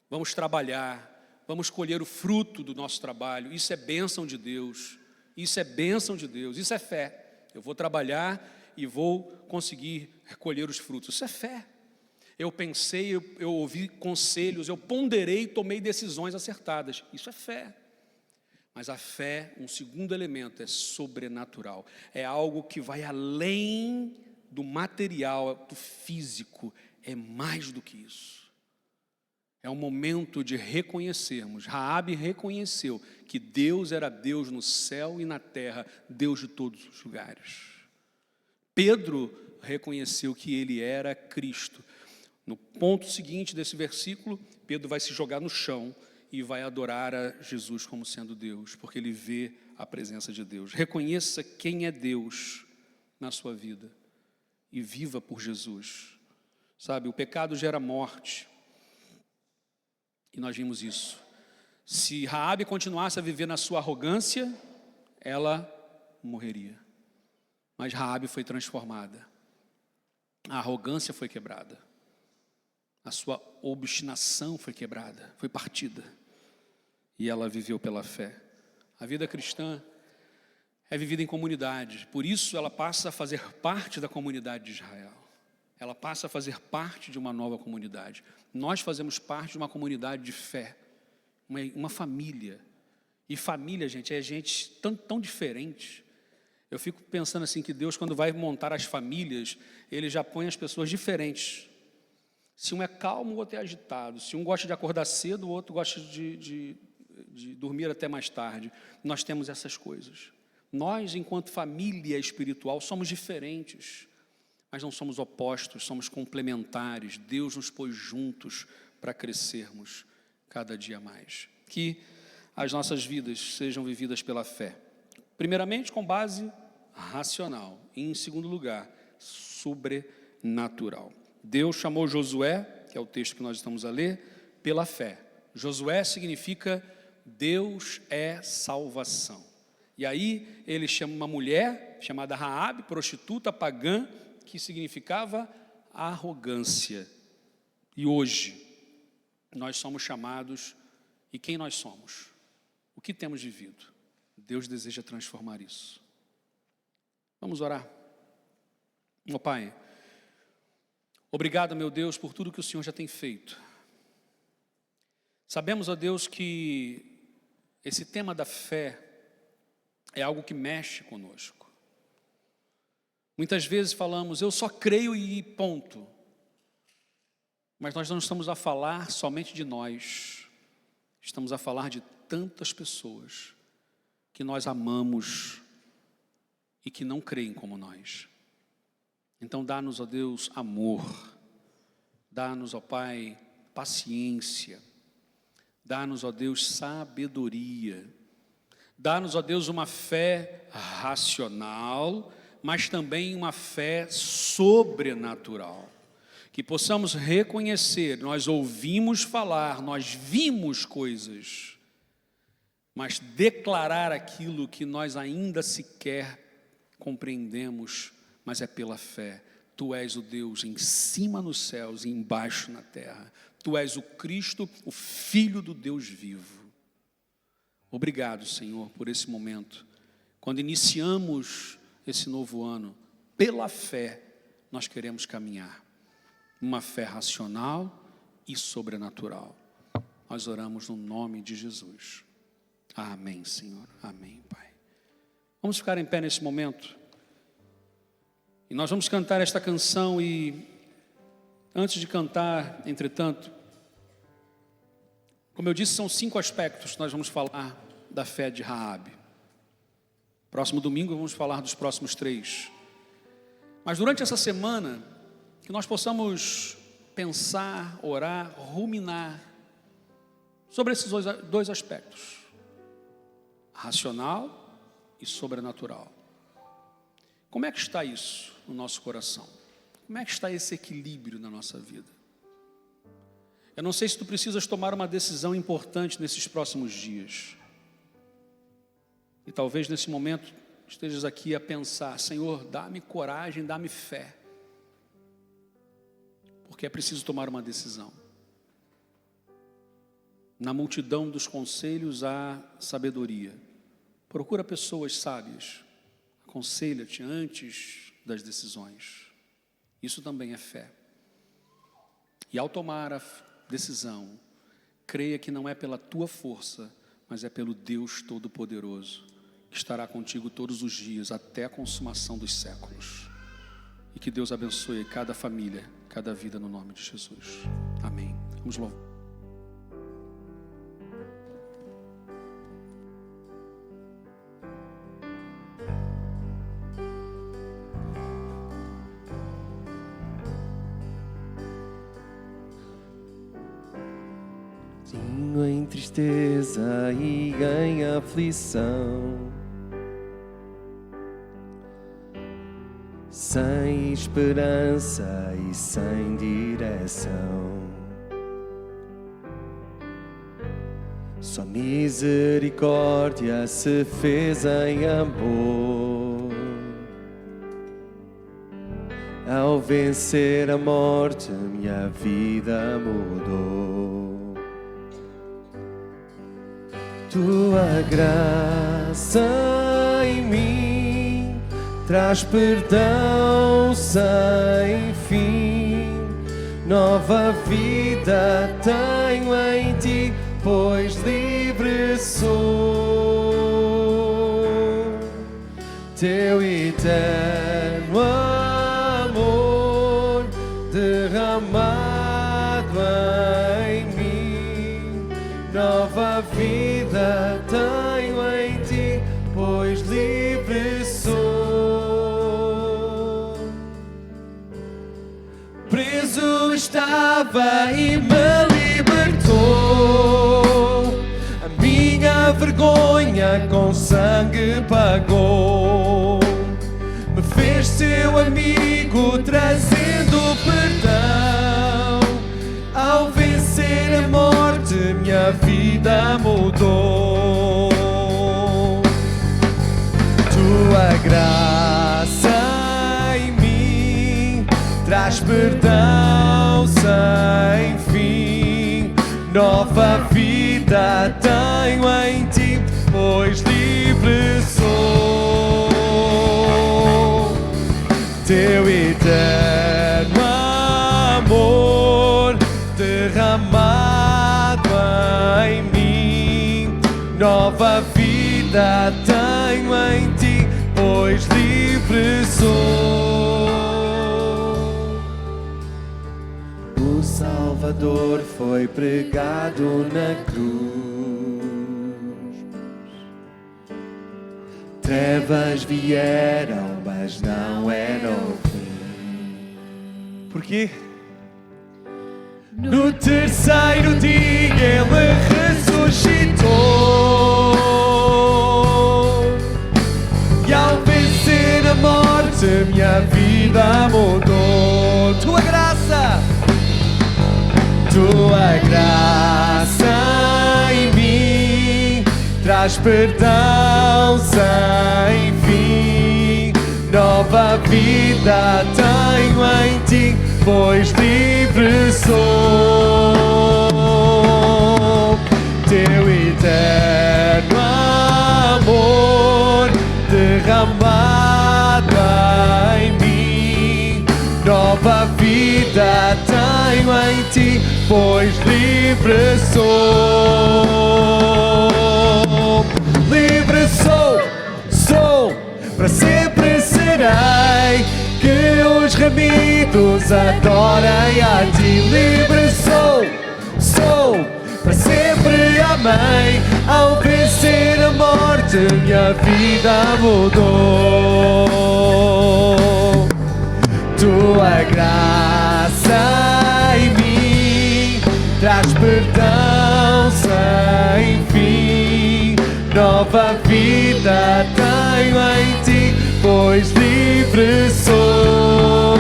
vamos trabalhar, vamos colher o fruto do nosso trabalho. Isso é bênção de Deus, isso é bênção de Deus, isso é fé. Eu vou trabalhar e vou conseguir colher os frutos, isso é fé. Eu pensei, eu ouvi conselhos, eu ponderei e tomei decisões acertadas, isso é fé. Mas a fé, um segundo elemento, é sobrenatural, é algo que vai além do material, do físico, é mais do que isso. É um momento de reconhecermos. Raabe reconheceu que Deus era Deus no céu e na terra, Deus de todos os lugares. Pedro reconheceu que ele era Cristo. No ponto seguinte desse versículo, Pedro vai se jogar no chão e vai adorar a Jesus como sendo Deus, porque ele vê a presença de Deus. Reconheça quem é Deus na sua vida e viva por Jesus. Sabe, o pecado gera morte. E nós vimos isso. Se Raabe continuasse a viver na sua arrogância, ela morreria. Mas Raabe foi transformada. A arrogância foi quebrada. A sua obstinação foi quebrada, foi partida. E ela viveu pela fé. A vida cristã é vivida em comunidade. Por isso ela passa a fazer parte da comunidade de Israel. Ela passa a fazer parte de uma nova comunidade. Nós fazemos parte de uma comunidade de fé, uma família. E família, gente, é gente tão diferente. Eu fico pensando assim que Deus, quando vai montar as famílias, Ele já põe as pessoas diferentes. Se um é calmo, o outro é agitado. Se um gosta de acordar cedo, o outro gosta de dormir até mais tarde. Nós temos essas coisas. Nós, enquanto família espiritual, somos diferentes. Mas não somos opostos, somos complementares. Deus nos pôs juntos para crescermos cada dia mais. Que as nossas vidas sejam vividas pela fé. Primeiramente, com base racional. E, em segundo lugar, sobrenatural. Deus chamou Josué, que é o texto que nós estamos a ler, pela fé. Josué significa Deus é salvação. E aí ele chama uma mulher chamada Raabe, prostituta pagã, que significava arrogância. E hoje, nós somos chamados, e quem nós somos? O que temos vivido? Deus deseja transformar isso. Vamos orar. Meu Pai, obrigado, meu Deus, por tudo que o Senhor já tem feito. Sabemos, ó Deus, que esse tema da fé é algo que mexe conosco. Muitas vezes falamos, eu só creio e ponto. Mas nós não estamos a falar somente de nós. Estamos a falar de tantas pessoas que nós amamos e que não creem como nós. Então dá-nos, ó Deus, amor. Dá-nos, ó Pai, paciência. Dá-nos, ó Deus, sabedoria. Dá-nos, ó Deus, uma fé racional, mas também uma fé sobrenatural. Que possamos reconhecer, nós ouvimos falar, nós vimos coisas, mas declarar aquilo que nós ainda sequer compreendemos, mas é pela fé. Tu és o Deus em cima nos céus e embaixo na terra. Tu és o Cristo, o Filho do Deus vivo. Obrigado, Senhor, por esse momento. Quando iniciamos esse novo ano, pela fé, nós queremos caminhar. Uma fé racional e sobrenatural. Nós oramos no nome de Jesus. Amém, Senhor. Amém, Pai. Vamos ficar em pé nesse momento. E nós vamos cantar esta canção e, antes de cantar, entretanto, como eu disse, são 5 aspectos. Nós vamos falar da fé de Raabe. Próximo domingo vamos falar dos próximos 3. Mas durante essa semana, que nós possamos pensar, orar, ruminar sobre esses 2 aspectos. Racional e sobrenatural. Como é que está isso no nosso coração? Como é que está esse equilíbrio na nossa vida? Eu não sei se tu precisas tomar uma decisão importante nesses próximos dias. E talvez nesse momento estejas aqui a pensar: Senhor, dá-me coragem, dá-me fé. Porque é preciso tomar uma decisão. Na multidão dos conselhos há sabedoria. Procura pessoas sábias. Aconselha-te antes das decisões. Isso também é fé. E ao tomar a decisão, creia que não é pela tua força, mas é pelo Deus Todo-Poderoso, que estará contigo todos os dias, até a consumação dos séculos. E que Deus abençoe cada família, cada vida, no nome de Jesus. Amém. Vamos louvar. Vinho em tristeza e em aflição, sem esperança e sem direção. Só misericórdia se fez em amor. Ao vencer a morte, minha vida mudou. Tua graça em mim traz perdão sem fim. Nova vida tenho em ti, pois livre sou. Teu eterno amor derramado em mim. Nova vida tenho em ti, pois livre sou. Preso estava e me libertou. A minha vergonha com sangue pagou. Me fez seu amigo, trazendo perdão. Ao vencer a morte, minha vida mudou. Tua graça em mim traz perdão sem fim. Nova vida tenho em ti, pois livre sou. Teu eterno amor derramado em mim. Nova vida tenho em ti, pois livre sou. O Salvador foi pregado na cruz. Trevas vieram, mas não era o fim. Por quê? No terceiro dia ele ressuscitou. E ao vencer a morte, minha vida mudou. Tua graça em mim traz perdão sem fim. nova vida tenho em ti, pois livre sou. Teu eterno amor derramado em mim, nova vida tenho em ti, pois livre sou. Livre sou, para sempre serei, que os remidos adorem a ti. Livre sou, para sempre amei, ao vencer a morte minha vida mudou. Tua graça em mim traz perdão sem fim, nova vida tenho em ti, pois livre sou.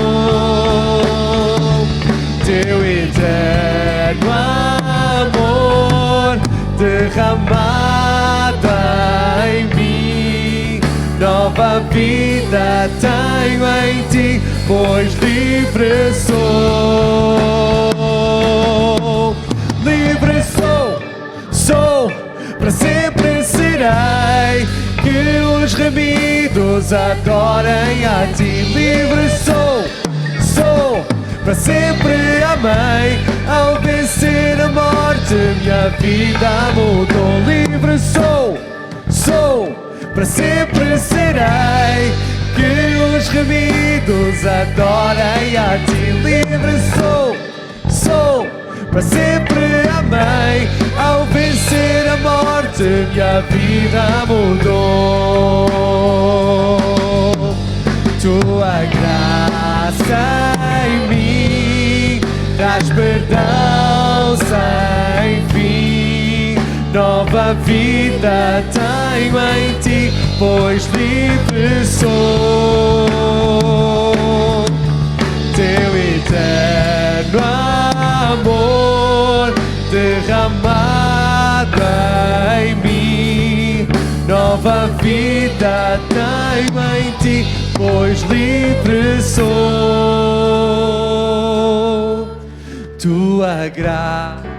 Teu eterno amor derramado em mim, nova vida tenho em ti, pois livre sou. Livre sou, para sempre serei, que os remidos adorem a ti. Livre sou, para sempre amei, ao vencer a morte minha vida mudou. Livre sou, para sempre serei, que os remidos adorem a ti. Livre sou, para sempre amei, ao vencer a morte minha vida mudou. Tua graça em mim traz perdão sem fim, nova vida tenho em ti, pois livre sou. Teu eterno amor derramado em mim, nova vida tenho em ti, pois livre sou. Tua graça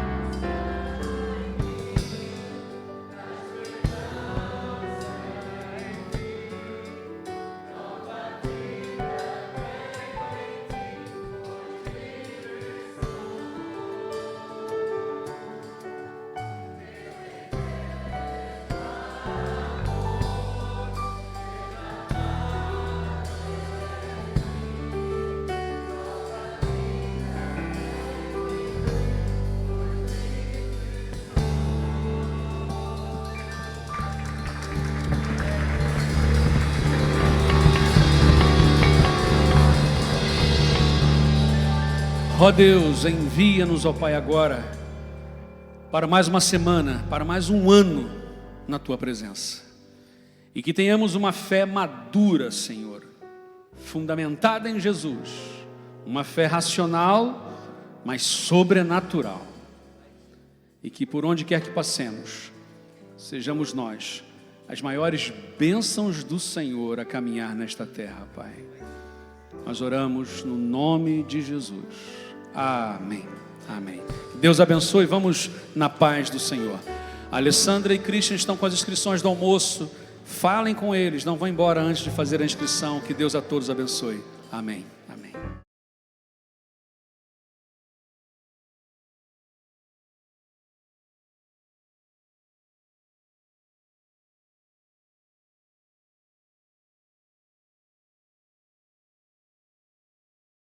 Ó Deus, envia-nos, ó Pai, agora para mais uma semana, para mais um ano na Tua presença. E que tenhamos uma fé madura, Senhor, fundamentada em Jesus. Uma fé racional, mas sobrenatural. E que por onde quer que passemos, sejamos nós as maiores bênçãos do Senhor a caminhar nesta terra, Pai. Nós oramos no nome de Jesus. Amém. Amém. Deus abençoe. Vamos na paz do Senhor. A Alessandra e Christian estão com as inscrições do almoço. Falem com eles. Não vão embora antes de fazer a inscrição. Que Deus a todos abençoe. Amém.